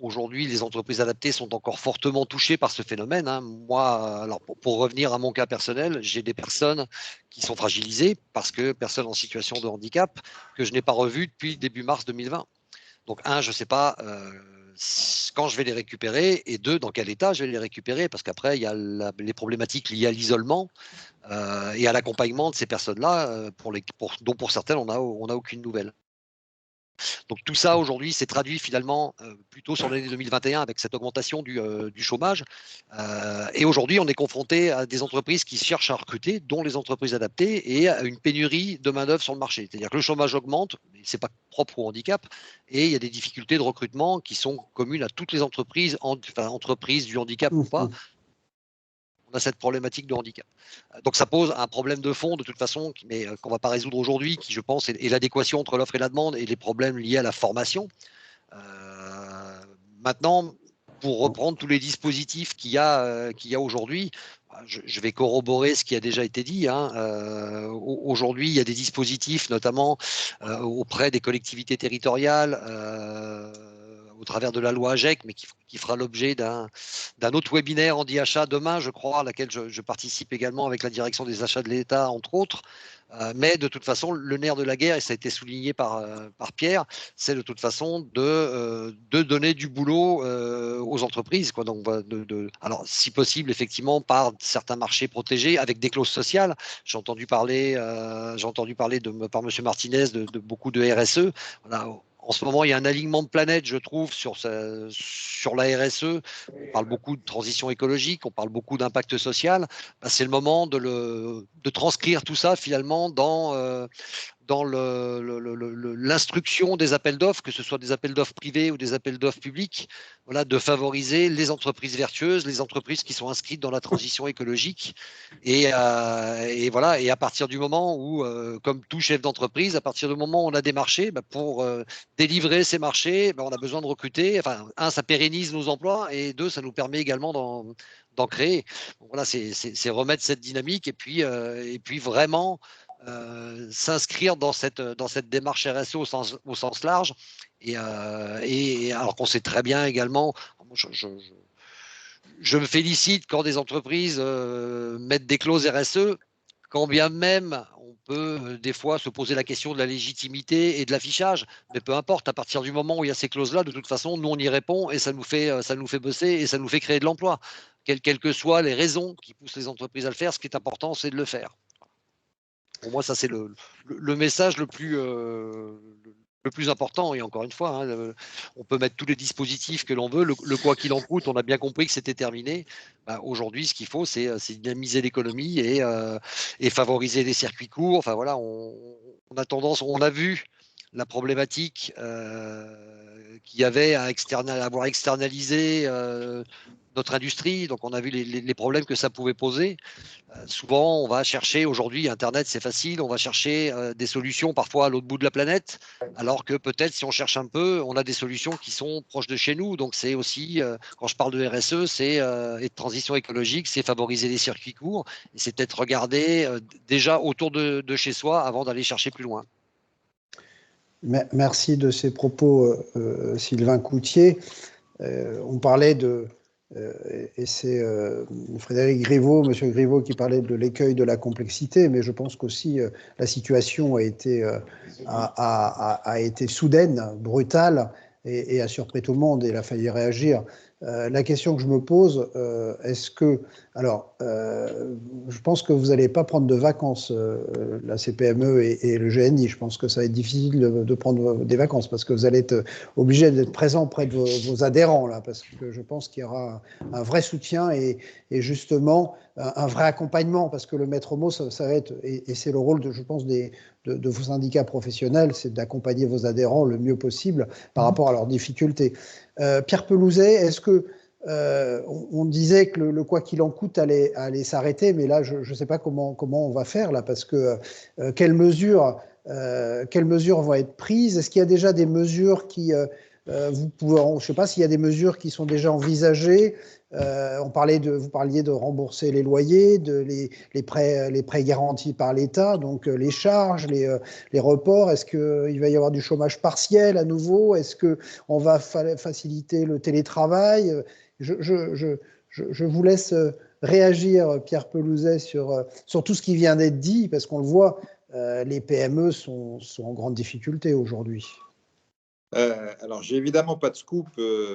aujourd'hui, les entreprises adaptées sont encore fortement touchées par ce phénomène. Hein. Moi, alors pour revenir à mon cas personnel, j'ai des personnes qui sont fragilisées parce que personnes en situation de handicap que je n'ai pas revues depuis début mars 2020. Donc, je ne sais pas quand je vais les récupérer, et deux, dans quel état je vais les récupérer, parce qu'après, il y a les problématiques liées à l'isolement et à l'accompagnement de ces personnes-là, dont pour certaines, on n'a aucune nouvelle. Donc tout ça aujourd'hui s'est traduit finalement plutôt sur l'année 2021 avec cette augmentation du chômage. Et aujourd'hui, on est confronté à des entreprises qui cherchent à recruter, dont les entreprises adaptées, et à une pénurie de main-d'œuvre sur le marché. C'est-à-dire que le chômage augmente, mais ce n'est pas propre au handicap, et il y a des difficultés de recrutement qui sont communes à toutes les entreprises, entreprises du handicap ou pas. On a cette problématique de handicap. Donc ça pose un problème de fond de toute façon, mais qu'on ne va pas résoudre aujourd'hui, qui je pense est l'adéquation entre l'offre et la demande et les problèmes liés à la formation. Maintenant, pour reprendre tous les dispositifs qu'il y a aujourd'hui, je vais corroborer ce qui a déjà été dit. Hein. Aujourd'hui, il y a des dispositifs, notamment auprès des collectivités territoriales, au travers de la loi AGEC, mais qui fera l'objet d'un autre webinaire en achat demain, je crois, à laquelle je participe également avec la direction des achats de l'État, entre autres. Mais de toute façon, le nerf de la guerre, et ça a été souligné par Pierre, c'est de toute façon de donner du boulot aux entreprises. Quoi. Donc, alors, si possible, effectivement, par certains marchés protégés, avec des clauses sociales. J'ai entendu parler par M. Martinez de beaucoup de RSE. Voilà. En ce moment, il y a un alignement de planète, je trouve, sur la RSE. On parle beaucoup de transition écologique, on parle beaucoup d'impact social. C'est le moment de transcrire tout ça, finalement, dans l'instruction des appels d'offres, que ce soit des appels d'offres privés ou des appels d'offres publics, voilà, de favoriser les entreprises vertueuses, les entreprises qui sont inscrites dans la transition écologique. Et voilà. Et à partir du moment où, comme tout chef d'entreprise, à partir du moment où on a des marchés, pour délivrer ces marchés, on a besoin de recruter. Enfin, ça pérennise nos emplois, et deux, ça nous permet également d'en créer. Donc, voilà, c'est remettre cette dynamique et puis vraiment s'inscrire dans cette démarche RSE au sens large. Et alors qu'on sait très bien également, je me félicite quand des entreprises mettent des clauses RSE, quand bien même on peut des fois se poser la question de la légitimité et de l'affichage, mais peu importe, à partir du moment où il y a ces clauses-là, de toute façon, nous on y répond et ça nous fait bosser et ça nous fait créer de l'emploi. Quelles que soient les raisons qui poussent les entreprises à le faire, ce qui est important, c'est de le faire. Pour moi, ça c'est le message le plus important. Et encore une fois, on peut mettre tous les dispositifs que l'on veut. Le quoi qu'il en coûte, on a bien compris que c'était terminé. Aujourd'hui, ce qu'il faut, c'est dynamiser l'économie et favoriser les circuits courts. Enfin voilà, on a vu la problématique qu'il y avait à avoir externalisé notre industrie. Donc on a vu les problèmes que ça pouvait poser. Souvent, on va chercher, aujourd'hui, Internet, c'est facile, on va chercher des solutions parfois à l'autre bout de la planète, alors que peut-être, si on cherche un peu, on a des solutions qui sont proches de chez nous. Donc, c'est aussi, quand je parle de RSE, et de transition écologique, c'est favoriser les circuits courts, et c'est peut-être regarder déjà autour de chez soi avant d'aller chercher plus loin. Merci de ces propos, Sylvain Coutier. On parlait et c'est Frédéric Griveaux, Monsieur Griveaux, qui parlait de l'écueil de la complexité, mais je pense qu'aussi la situation a été soudaine, brutale, et a surpris tout le monde, et il a fallu réagir. La question que je me pose, est-ce que... Alors, je pense que vous n'allez pas prendre de vacances, la CPME et le GNI. Je pense que ça va être difficile de prendre des vacances, parce que vous allez être obligé d'être présent près de vos adhérents, là, parce que je pense qu'il y aura un vrai soutien et justement un vrai accompagnement, parce que le maître mot, ça va être, et c'est le rôle, je pense, de vos syndicats professionnels, c'est d'accompagner vos adhérents le mieux possible par rapport à leurs difficultés. Pierre Pelouzet, est-ce que on disait que le quoi qu'il en coûte allait s'arrêter, mais là, je ne sais pas comment on va faire, là, parce que quelles mesures vont être prises? Est-ce qu'il y a déjà des mesures qui vous pouvez, je ne sais pas s'il y a des mesures qui sont déjà envisagées. Vous parliez de rembourser les loyers, les prêts garantis par l'État, donc les charges, les reports. Est-ce qu'il va y avoir du chômage partiel à nouveau? Est-ce qu'on va faciliter le télétravail? Je vous laisse réagir, Pierre Pelouzet, sur tout ce qui vient d'être dit, parce qu'on le voit, les PME sont en grande difficulté aujourd'hui. Alors, j'ai évidemment pas de scoop,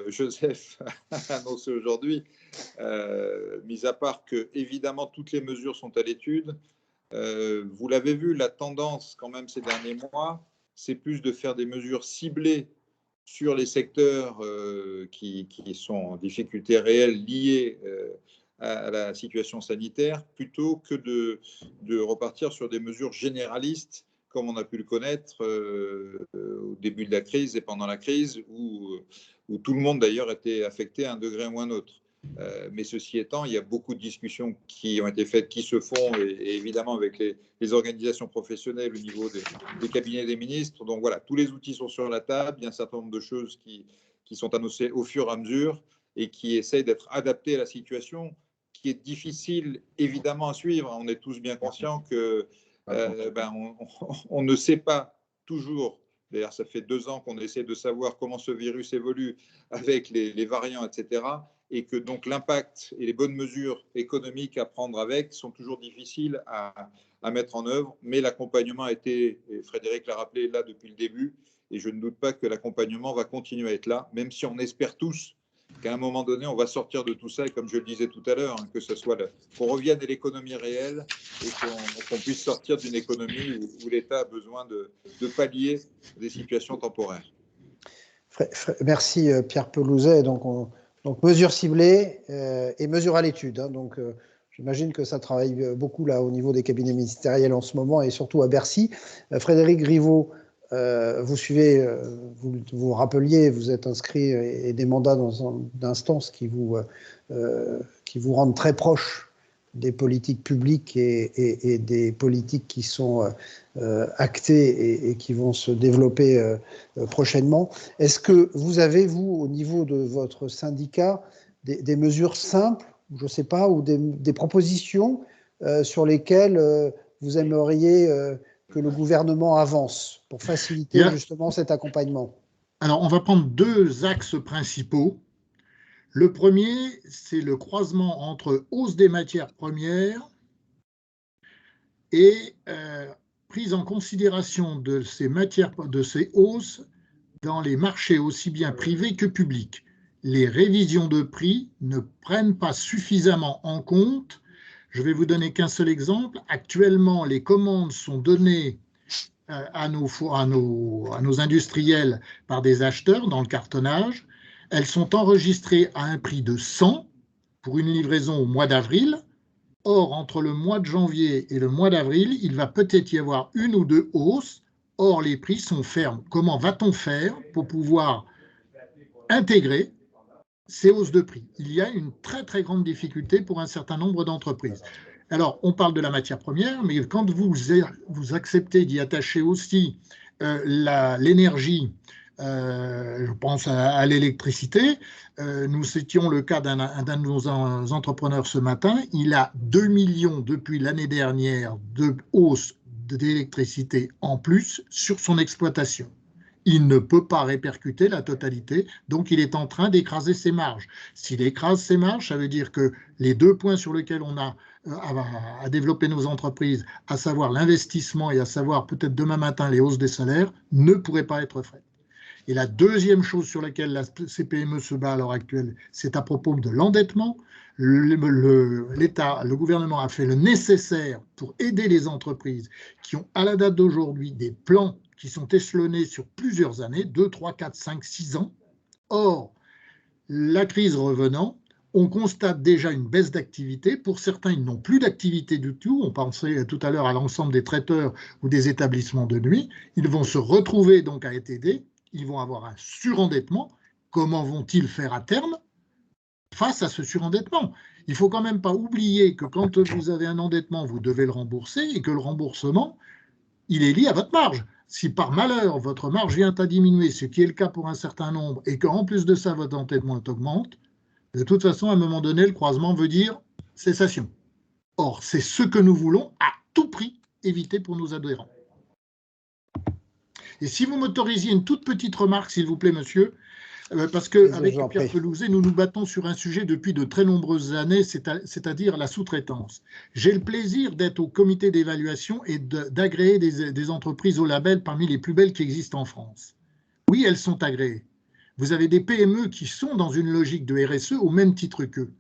Joseph, à annoncer aujourd'hui, mis à part que, évidemment, toutes les mesures sont à l'étude. Vous l'avez vu, la tendance, quand même, ces derniers mois, c'est plus de faire des mesures ciblées sur les secteurs qui sont en difficulté réelle liée à la situation sanitaire, plutôt que de repartir sur des mesures généralistes, comme on a pu le connaître au début de la crise et pendant la crise, où tout le monde d'ailleurs était affecté à un degré ou un autre. Mais ceci étant, il y a beaucoup de discussions qui ont été faites, qui se font, et évidemment avec les organisations professionnelles au niveau des cabinets des ministres. Donc voilà, tous les outils sont sur la table. Il y a un certain nombre de choses qui sont annoncées au fur et à mesure et qui essayent d'être adaptées à la situation, qui est difficile évidemment à suivre. On est tous bien conscients que on ne sait pas toujours. D'ailleurs, ça fait 2 ans qu'on essaie de savoir comment ce virus évolue avec les variants, etc. Et que donc l'impact et les bonnes mesures économiques à prendre avec sont toujours difficiles à mettre en œuvre. Mais l'accompagnement a été, et Frédéric l'a rappelé, là depuis le début. Et je ne doute pas que l'accompagnement va continuer à être là, même si on espère tous qu'à un moment donné, on va sortir de tout ça, et comme je le disais tout à l'heure, que ce soit qu'on revienne à l'économie réelle et qu'on puisse sortir d'une économie où l'État a besoin de pallier des situations temporaires. Merci Pierre Pelouzet. Donc mesures ciblées et mesures à l'étude. Donc j'imagine que ça travaille beaucoup là au niveau des cabinets ministériels en ce moment et surtout à Bercy. Frédéric Griveau, vous suivez, vous rappeliez, vous êtes inscrit et des mandats d'instance qui vous rendent très proche des politiques publiques et des politiques qui sont actées et qui vont se développer prochainement. Est-ce que vous avez, vous, au niveau de votre syndicat, des mesures simples, je ne sais pas, ou des propositions sur lesquelles vous aimeriez que le gouvernement avance pour faciliter justement cet accompagnement? Alors, on va prendre 2 axes principaux. Le premier, c'est le croisement entre hausse des matières premières et prise en considération de ces hausses dans les marchés aussi bien privés que publics. Les révisions de prix ne prennent pas suffisamment en compte. Je vais vous donner qu'un seul exemple. Actuellement, les commandes sont données à nos industriels par des acheteurs dans le cartonnage. Elles sont enregistrées à un prix de 100 pour une livraison au mois d'avril. Or, entre le mois de janvier et le mois d'avril, il va peut-être y avoir 1 ou 2 hausses. Or, les prix sont fermes. Comment va-t-on faire pour pouvoir intégrer ces hausses de prix? Il y a une très, très grande difficulté pour un certain nombre d'entreprises. Alors, on parle de la matière première, mais quand vous acceptez d'y attacher aussi l'énergie, je pense à l'électricité, nous étions le cas d'un de nos entrepreneurs ce matin, il a 2 millions depuis l'année dernière de hausse d'électricité en plus sur son exploitation. Il ne peut pas répercuter la totalité, donc il est en train d'écraser ses marges. S'il écrase ses marges, ça veut dire que les 2 points sur lesquels on a à développer nos entreprises, à savoir l'investissement et à savoir peut-être demain matin les hausses des salaires, ne pourraient pas être faites. Et la deuxième chose sur laquelle la CPME se bat à l'heure actuelle, c'est à propos de l'endettement. L'État, le gouvernement a fait le nécessaire pour aider les entreprises qui ont à la date d'aujourd'hui des plans qui sont échelonnés sur plusieurs années, 2, 3, 4, 5, 6 ans. Or, la crise revenant, on constate déjà une baisse d'activité. Pour certains, ils n'ont plus d'activité du tout. On pensait tout à l'heure à l'ensemble des traiteurs ou des établissements de nuit. Ils vont se retrouver donc à être aidés. Ils vont avoir un surendettement. Comment vont-ils faire à terme face à ce surendettement? Il ne faut quand même pas oublier que quand vous avez un endettement, vous devez le rembourser et que le remboursement, il est lié à votre marge. Si par malheur, votre marge vient à diminuer, ce qui est le cas pour un certain nombre, et qu'en plus de ça, votre endettement augmente, de toute façon, à un moment donné, le croisement veut dire cessation. Or, c'est ce que nous voulons à tout prix éviter pour nos adhérents. Et si vous m'autorisiez une toute petite remarque, s'il vous plaît, monsieur, parce qu'avec Pierre Pelouzet, nous nous battons sur un sujet depuis de très nombreuses années, c'est-à-dire la sous-traitance. J'ai le plaisir d'être au comité d'évaluation et d'agréer des entreprises au label parmi les plus belles qui existent en France. Oui, elles sont agréées. Vous avez des PME qui sont dans une logique de RSE au même titre qu'eux.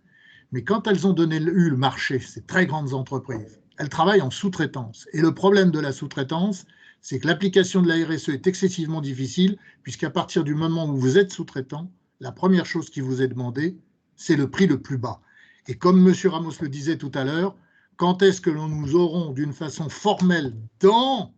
Mais quand elles ont eu le marché, ces très grandes entreprises, elles travaillent en sous-traitance. Et le problème de la sous-traitance, c'est que l'application de la RSE est excessivement difficile, puisqu'à partir du moment où vous êtes sous-traitant, la première chose qui vous est demandée, c'est le prix le plus bas. Et comme M. Ramos le disait tout à l'heure, quand est-ce que nous aurons d'une façon formelle dans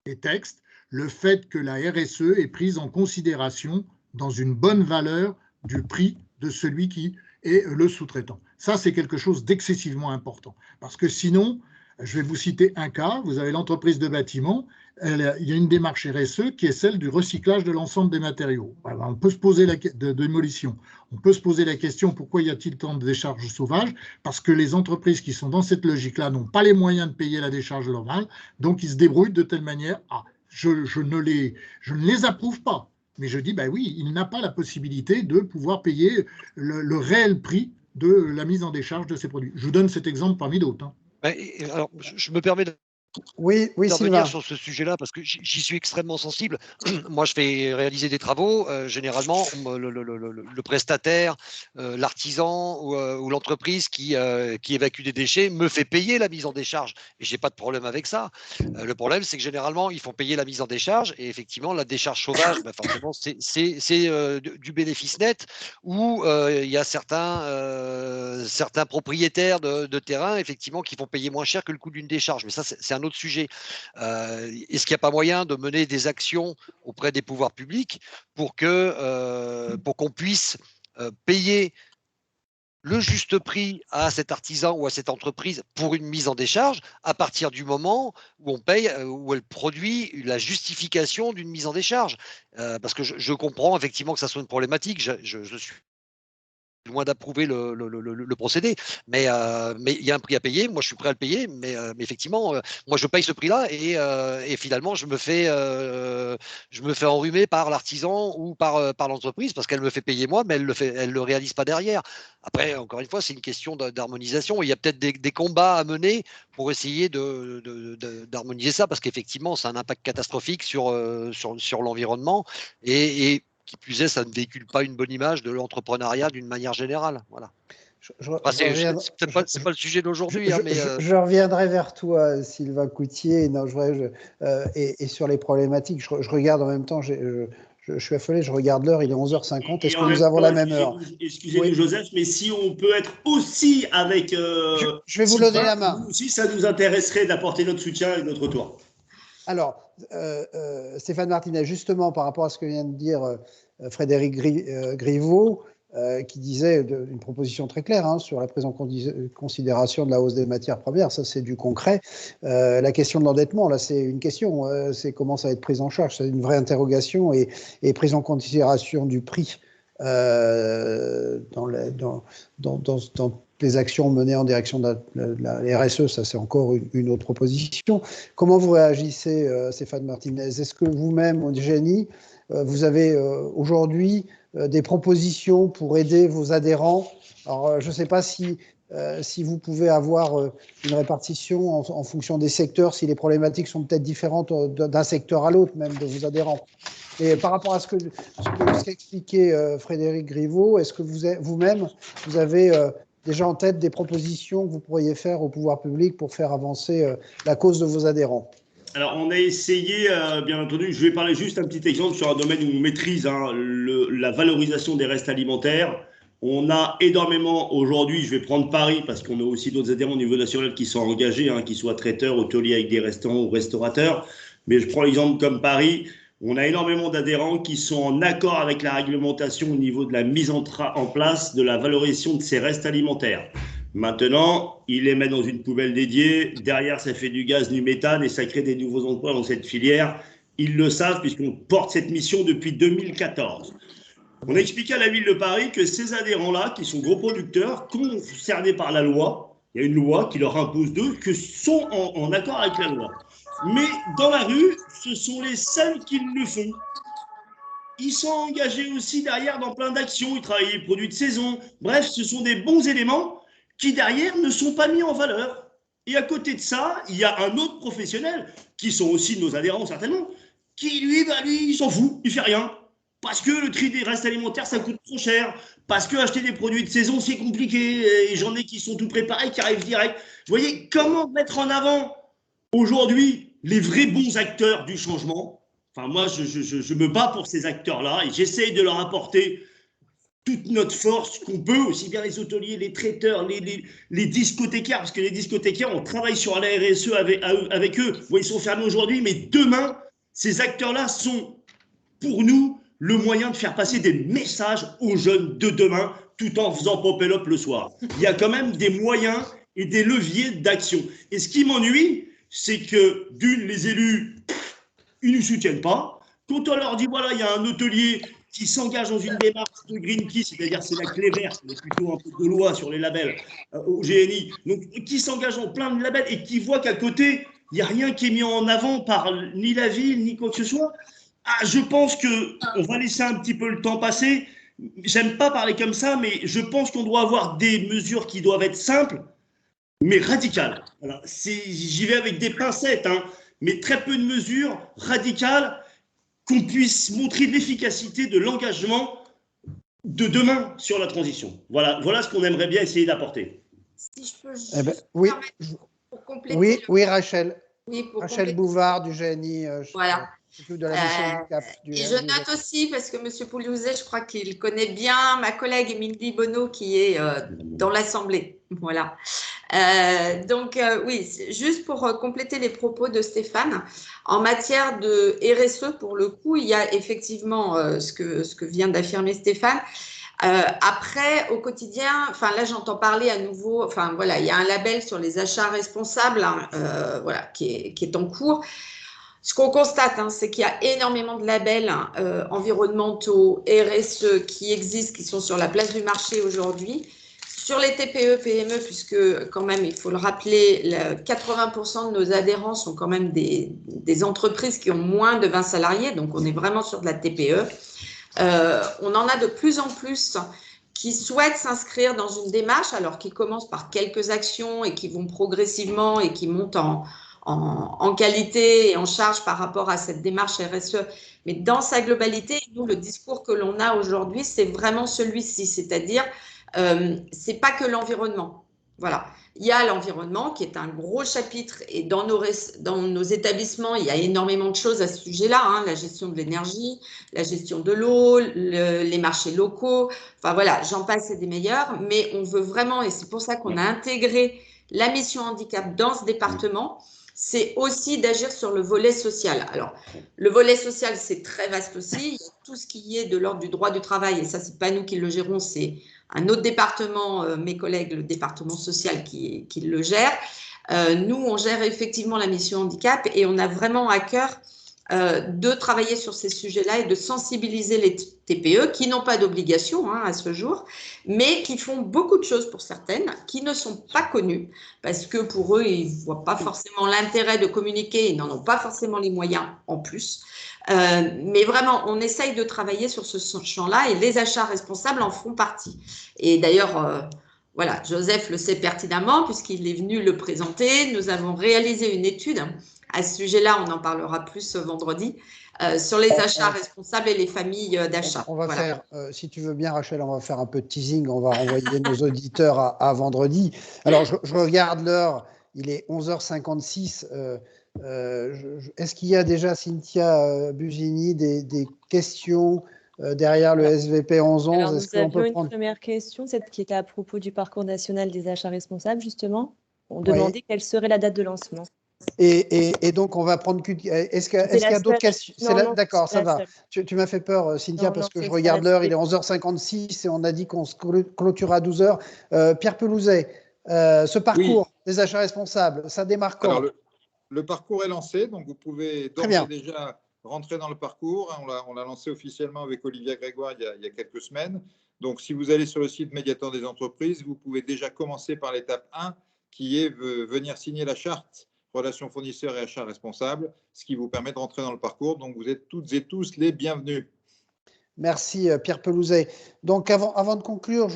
les textes le fait que la RSE est prise en considération dans une bonne valeur du prix de celui qui est le sous-traitant. Ça, c'est quelque chose d'excessivement important. Parce que sinon, je vais vous citer un cas, vous avez l'entreprise de bâtiment, il y a une démarche RSE qui est celle du recyclage de l'ensemble des matériaux. Alors, on peut se poser de démolition. On peut se poser la question, pourquoi y a-t-il tant de décharges sauvages? Parce que les entreprises qui sont dans cette logique-là n'ont pas les moyens de payer la décharge normale, donc ils se débrouillent de telle manière, je ne les approuve pas. Mais je dis, ben oui, il n'a pas la possibilité de pouvoir payer le réel prix de la mise en décharge de ces produits. Je vous donne cet exemple parmi d'autres. Alors, je me permets de intervenir sur ce sujet-là parce que j'y suis extrêmement sensible. Moi, je fais réaliser des travaux. Généralement, le prestataire, l'artisan ou l'entreprise qui évacue des déchets me fait payer la mise en décharge. Et je n'ai pas de problème avec ça. Le problème, c'est que généralement, ils font payer la mise en décharge. Et effectivement, la décharge sauvage, forcément, c'est du bénéfice net où il y a certains propriétaires de terrain, effectivement, qui font payer moins cher que le coût d'une décharge. Mais ça, c'est un autre sujet. Est-ce qu'il n'y a pas moyen de mener des actions auprès des pouvoirs publics pour qu'on puisse payer le juste prix à cet artisan ou à cette entreprise pour une mise en décharge à partir du moment où on paye, où elle produit la justification d'une mise en décharge? Parce que je comprends effectivement que ça soit une problématique. Je suis loin d'approuver le procédé, mais il y a un prix à payer. Moi, je suis prêt à le payer, mais effectivement, moi, je paye ce prix-là et finalement, je me fais enrhumer par l'artisan ou par l'entreprise parce qu'elle me fait payer moi, mais elle le réalise pas derrière. Après, encore une fois, c'est une question d'harmonisation. Il y a peut-être des combats à mener pour essayer d'harmoniser ça parce qu'effectivement, ça a un impact catastrophique sur l'environnement et qui plus est, ça ne véhicule pas une bonne image de l'entrepreneuriat d'une manière générale. Voilà. C'est pas le sujet d'aujourd'hui. Je reviendrai vers toi, Sylvain Coutier. Non, et sur les problématiques, je regarde en même temps, je suis affolé, je regarde l'heure, il est 11h50. Est-ce que nous avons la même heure? Excusez-nous, oui. Joseph, mais si on peut être aussi avec. Je vais vous donner la main. Si ça nous intéresserait d'apporter notre soutien et notre toit. Alors, Stéphane Martinez, justement, par rapport à ce que vient de dire Frédéric Griveau, qui disait une proposition très claire sur la prise en considération de la hausse des matières premières, ça c'est du concret. La question de l'endettement, là c'est une question, c'est comment ça va être pris en charge, c'est une vraie interrogation et prise en considération du prix dans les actions menées en direction de la RSE, ça c'est encore une autre proposition. Comment vous réagissez, Stéphane Martinez? Est-ce que vous-même, Jenny, vous avez aujourd'hui des propositions pour aider vos adhérents? Alors, je ne sais pas si vous pouvez avoir une répartition en fonction des secteurs, si les problématiques sont peut-être différentes d'un secteur à l'autre, même de vos adhérents. Et par rapport à ce qu'expliquait Frédéric Griveau, est-ce que vous-même, vous avez déjà en tête des propositions que vous pourriez faire au pouvoir public pour faire avancer la cause de vos adhérents? Alors, on a essayé, bien entendu, je vais parler juste un petit exemple sur un domaine où on maîtrise la valorisation des restes alimentaires. On a énormément, aujourd'hui, je vais prendre Paris, parce qu'on a aussi d'autres adhérents au niveau national qui sont engagés, qu'ils soient traiteurs, hôteliers avec des restaurants ou restaurateurs. Mais je prends l'exemple comme Paris, on a énormément d'adhérents qui sont en accord avec la réglementation au niveau de la mise en place de la valorisation de ces restes alimentaires. Maintenant, ils les mettent dans une poubelle dédiée. Derrière, ça fait du gaz, du méthane et ça crée des nouveaux emplois dans cette filière. Ils le savent puisqu'on porte cette mission depuis 2014. On a expliqué à la ville de Paris que ces adhérents-là, qui sont gros producteurs, concernés par la loi, il y a une loi qui leur impose d'eux, que sont en accord avec la loi. Mais dans la rue, ce sont les seuls qui le font. Ils sont engagés aussi derrière dans plein d'actions, ils travaillent les produits de saison. Bref, ce sont des bons éléments qui derrière ne sont pas mis en valeur. Et à côté de ça, il y a un autre professionnel, qui sont aussi nos adhérents certainement, qui lui, il s'en fout, il fait rien. Parce que le tri des restes alimentaires, ça coûte trop cher. Parce que acheter des produits de saison, c'est compliqué. Et j'en ai qui sont tout préparés, qui arrivent direct. Vous voyez, comment mettre en avant aujourd'hui les vrais bons acteurs du changement? Enfin, moi, je me bats pour ces acteurs-là et j'essaye de leur apporter toute notre force qu'on peut, aussi bien les hôteliers, les traiteurs, les discothécaires, parce que les discothécaires, on travaille sur la RSE avec eux. Ils sont fermés aujourd'hui, mais demain, ces acteurs-là sont, pour nous, le moyen de faire passer des messages aux jeunes de demain, tout en faisant pop-up le soir. Il y a quand même des moyens et des leviers d'action. Et ce qui m'ennuie, c'est que, d'une, les élus, ils ne nous soutiennent pas. Quand on leur dit, voilà, il y a un hôtelier qui s'engage dans une démarche de Greenpeace, c'est-à-dire c'est la clé verte, mais plutôt un peu de loi sur les labels au GNI, donc qui s'engage en plein de labels et qui voit qu'à côté, il n'y a rien qui est mis en avant par ni la ville, ni quoi que ce soit. Je pense qu'on va laisser un petit peu le temps passer. J'aime pas parler comme ça, mais je pense qu'on doit avoir des mesures qui doivent être simples, mais radicales. Voilà. J'y vais avec des pincettes, hein, mais très peu de mesures radicales qu'on puisse montrer l'efficacité de l'engagement de demain sur la transition. Voilà ce qu'on aimerait bien essayer d'apporter. Si je peux juste oui, pour compléter. Oui, Rachel. Oui, Rachel Bouvard du GNI. Voilà. De la mission handicap je note aussi, parce que M. Poulouzet, je crois qu'il connaît bien ma collègue Émilie Bonneau qui est dans l'Assemblée. Voilà. Oui, juste pour compléter les propos de Stéphane, en matière de RSE, pour le coup, il y a effectivement ce que vient d'affirmer Stéphane. Après, au quotidien, là j'entends parler à nouveau, il y a un label sur les achats responsables qui est en cours. Ce qu'on constate, c'est qu'il y a énormément de labels environnementaux, RSE qui existent, qui sont sur la place du marché aujourd'hui. Sur les TPE, PME, puisque quand même, il faut le rappeler, 80% de nos adhérents sont quand même des entreprises qui ont moins de 20 salariés, donc on est vraiment sur de la TPE. On en a de plus en plus qui souhaitent s'inscrire dans une démarche, alors qui commencent par quelques actions et qui vont progressivement et qui montent en qualité et en charge par rapport à cette démarche RSE. Mais dans sa globalité, nous, le discours que l'on a aujourd'hui, c'est vraiment celui-ci, c'est-à-dire c'est pas que l'environnement. Voilà. Il y a l'environnement qui est un gros chapitre et dans nos établissements, il y a énormément de choses à ce sujet-là, la gestion de l'énergie, la gestion de l'eau, les marchés locaux, j'en passe et des meilleurs, mais on veut vraiment, et c'est pour ça qu'on a intégré la mission handicap dans ce département, c'est aussi d'agir sur le volet social. Alors, le volet social, c'est très vaste aussi. Il y a tout ce qui est de l'ordre du droit du travail, et ça, c'est pas nous qui le gérons, c'est un autre département, mes collègues, le département social qui le gère. Nous, on gère effectivement la mission handicap et on a vraiment à cœur de travailler sur ces sujets-là et de sensibiliser les TPE qui n'ont pas d'obligation à ce jour, mais qui font beaucoup de choses pour certaines, qui ne sont pas connues, parce que pour eux, ils ne voient pas forcément l'intérêt de communiquer, ils n'en ont pas forcément les moyens en plus. Mais vraiment, on essaye de travailler sur ce champ-là et les achats responsables en font partie. Et d'ailleurs, Joseph le sait pertinemment puisqu'il est venu le présenter. Nous avons réalisé une étude à ce sujet-là, on en parlera plus vendredi, sur les achats responsables et les familles d'achat. On va faire, si tu veux bien Rachel, on va faire un peu de teasing, on va renvoyer nos auditeurs à vendredi. Alors, je regarde l'heure, il est 11h56. Est-ce qu'il y a déjà, Cynthia Bugini, des questions derrière le SVP 1111? Alors, nous avions une première question, cette qui était à propos du parcours national des achats responsables, justement. On demandait quelle serait la date de lancement. Et donc, on va prendre… Est-ce qu'il y a d'autres questions? D'accord, ça va. Tu m'as fait peur, Cynthia, parce que je regarde l'heure, il est 11h56 et on a dit qu'on se clôture à 12h. Pierre Pelouzet, ce parcours des achats responsables, ça démarre quand? Alors, le parcours est lancé, donc vous pouvez d'ores et déjà rentrer dans le parcours. On l'a lancé officiellement avec Olivia Grégoire il y a quelques semaines. Donc, si vous allez sur le site Médiateur des entreprises, vous pouvez déjà commencer par l'étape 1, qui est venir signer la charte relations fournisseurs et achats responsables, ce qui vous permet de rentrer dans le parcours. Donc, vous êtes toutes et tous les bienvenus. Merci Pierre Pelouzet. Donc, avant de conclure,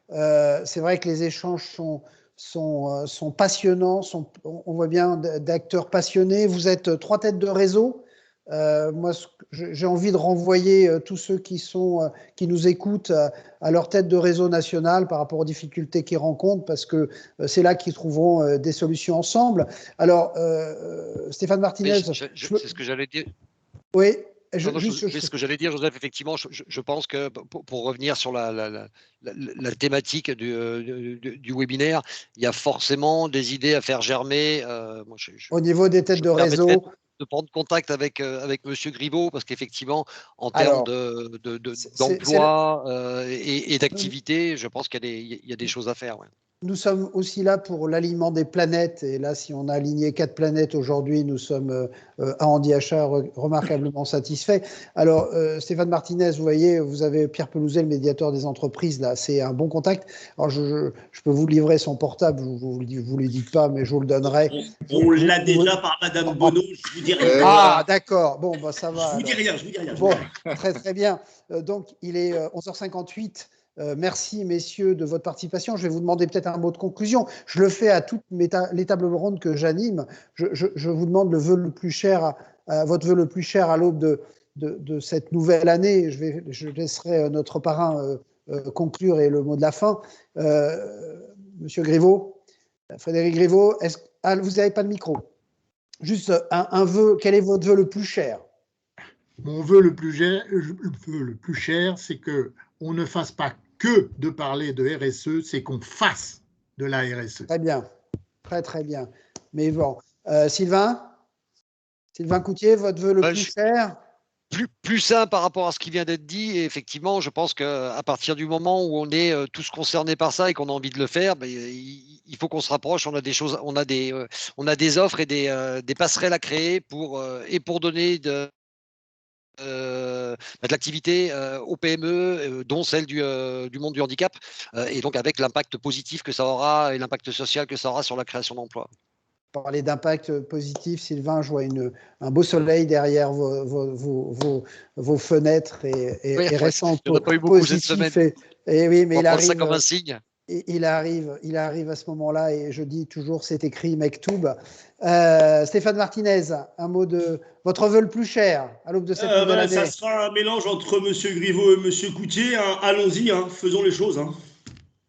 c'est vrai que les échanges sont passionnants, on voit bien d'acteurs passionnés. Vous êtes 3 têtes de réseau. Moi, j'ai envie de renvoyer tous ceux qui nous écoutent à leur tête de réseau national par rapport aux difficultés qu'ils rencontrent, parce que c'est là qu'ils trouveront des solutions ensemble. Alors, Stéphane Martinez… C'est ce que j'allais dire. Oui. Ce que j'allais dire, Joseph, effectivement, je pense que pour revenir sur la thématique du webinaire, il y a forcément des idées à faire germer. Au niveau des têtes de réseau, de prendre contact avec Monsieur Griveaux, parce qu'effectivement, en termes d'emploi et d'activité, je pense qu'il y a des choses à faire. Ouais. Nous sommes aussi là pour l'alignement des planètes. Et là, si on a aligné 4 planètes aujourd'hui, nous sommes à Andy Achat remarquablement satisfaits. Alors, Stéphane Martinez, vous voyez, vous avez Pierre Pelouzet, le médiateur des entreprises. Là, c'est un bon contact. Alors, je peux vous livrer son portable. Vous lui dites pas, mais je vous le donnerai. On l'a déjà par Madame Bonneau. Je vous dis rien. Ah, d'accord. Bon, bah, ça va. Je vous dis rien. Bon, très, très bien. Donc, il est 11h58. Merci, messieurs, de votre participation. Je vais vous demander peut-être un mot de conclusion. Je le fais à toutes les tables rondes que j'anime. Je vous demande votre vœu le plus cher à l'aube de cette nouvelle année. Je laisserai notre parrain conclure et le mot de la fin. Monsieur Griveaux, Frédéric Griveaux, vous n'avez pas de micro. Juste un vœu. Quel est votre vœu le plus cher? Mon vœu le plus cher, c'est qu'on ne fasse pas que de parler de RSE, c'est qu'on fasse de la RSE. Très bien, très très bien. Mais bon, Sylvain Coutier, votre vœu le plus cher? Plus simple par rapport à ce qui vient d'être dit. Et effectivement, je pense qu'à partir du moment où on est tous concernés par ça et qu'on a envie de le faire, il faut qu'on se rapproche. On a des choses, on a des offres et des passerelles à créer pour donner de l'activité aux PME, dont celle du monde du handicap, et donc avec l'impact positif que ça aura et l'impact social que ça aura sur la création d'emplois. Parler d'impact positif, Sylvain, je vois un beau soleil derrière vos fenêtres et récents positifs. Et oui, mais il arrive, ça comme un signe. Il arrive à ce moment-là, et je dis toujours, c'est écrit Mektoub. Stéphane Martinez, un mot de votre vœu le plus cher à l'aube de cette nouvelle année. Ça sera un mélange entre Monsieur Griveaux et Monsieur Coutier. Allons-y, faisons les choses.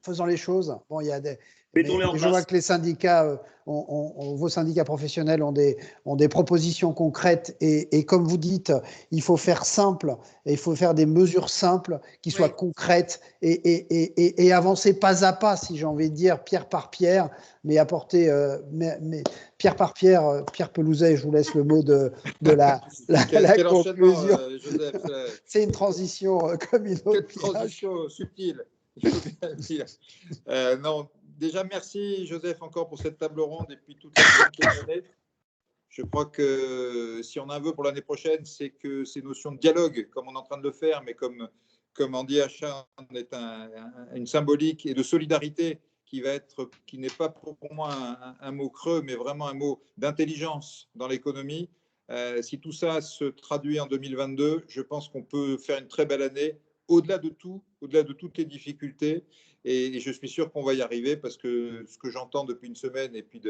Faisons les choses. Bon, il y a des… je vois que les syndicats, vos syndicats professionnels ont des propositions concrètes et comme vous dites, il faut faire simple, et il faut faire des mesures simples qui soient concrètes et avancer pas à pas, si j'ai envie de dire, pierre par pierre, mais apporter pierre par pierre. Pierre Pelouzet, je vous laisse le mot de la conclusion. C'est une transition comme une autre. Quelle transition subtile. Non, déjà, merci Joseph encore pour cette table ronde et puis toute la qui est donnée. Je crois que si on a un vœu pour l'année prochaine, c'est que ces notions de dialogue, comme on est en train de le faire, mais comme Andy Achat est une symbolique, et de solidarité qui n'est pas pour moi un mot creux, mais vraiment un mot d'intelligence dans l'économie. Si tout ça se traduit en 2022, je pense qu'on peut faire une très belle année. Au-delà de toutes les difficultés, et je suis sûr qu'on va y arriver, parce que ce que j'entends depuis une semaine et puis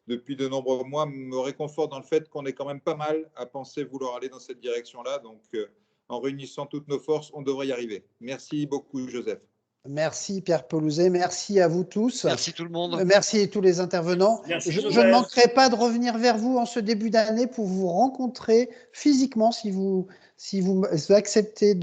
depuis de nombreux mois me réconforte dans le fait qu'on est quand même pas mal à penser vouloir aller dans cette direction-là. Donc, en réunissant toutes nos forces, on devrait y arriver. Merci beaucoup, Joseph. Merci Pierre Pelouzet, merci à vous tous. Merci tout le monde. Merci à tous les intervenants. Je ne manquerai pas de revenir vers vous en ce début d'année pour vous rencontrer physiquement, si vous acceptez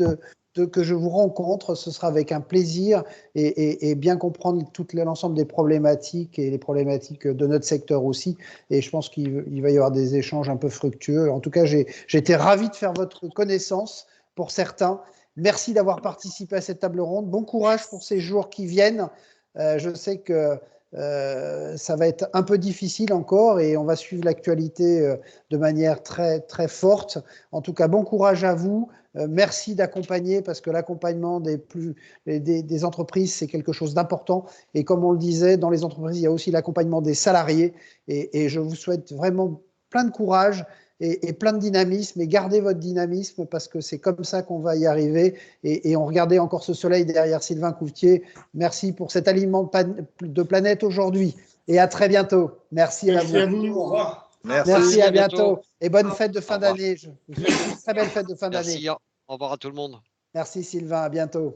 que je vous rencontre, ce sera avec un plaisir, et bien comprendre l'ensemble des problématiques et les problématiques de notre secteur aussi. Et je pense qu'il va y avoir des échanges un peu fructueux. En tout cas, j'ai été ravi de faire votre connaissance pour certains. Merci d'avoir participé à cette table ronde. Bon courage pour ces jours qui viennent. Je sais que ça va être un peu difficile encore et on va suivre l'actualité de manière très, très forte. En tout cas, bon courage à vous. Merci d'accompagner parce que l'accompagnement des entreprises, c'est quelque chose d'important. Et comme on le disait, dans les entreprises, il y a aussi l'accompagnement des salariés. Et je vous souhaite vraiment plein de courage et plein de dynamisme. Et gardez votre dynamisme parce que c'est comme ça qu'on va y arriver. Et on regardait encore ce soleil derrière Sylvain Couftier. Merci pour cet aliment de planète aujourd'hui. Et à très bientôt. Merci à vous. À vous. Au revoir. Merci, à bientôt. Et bonne fête de fin d'année. Très belle fête de fin d'année. Merci, au revoir à tout le monde. Merci Sylvain, à bientôt.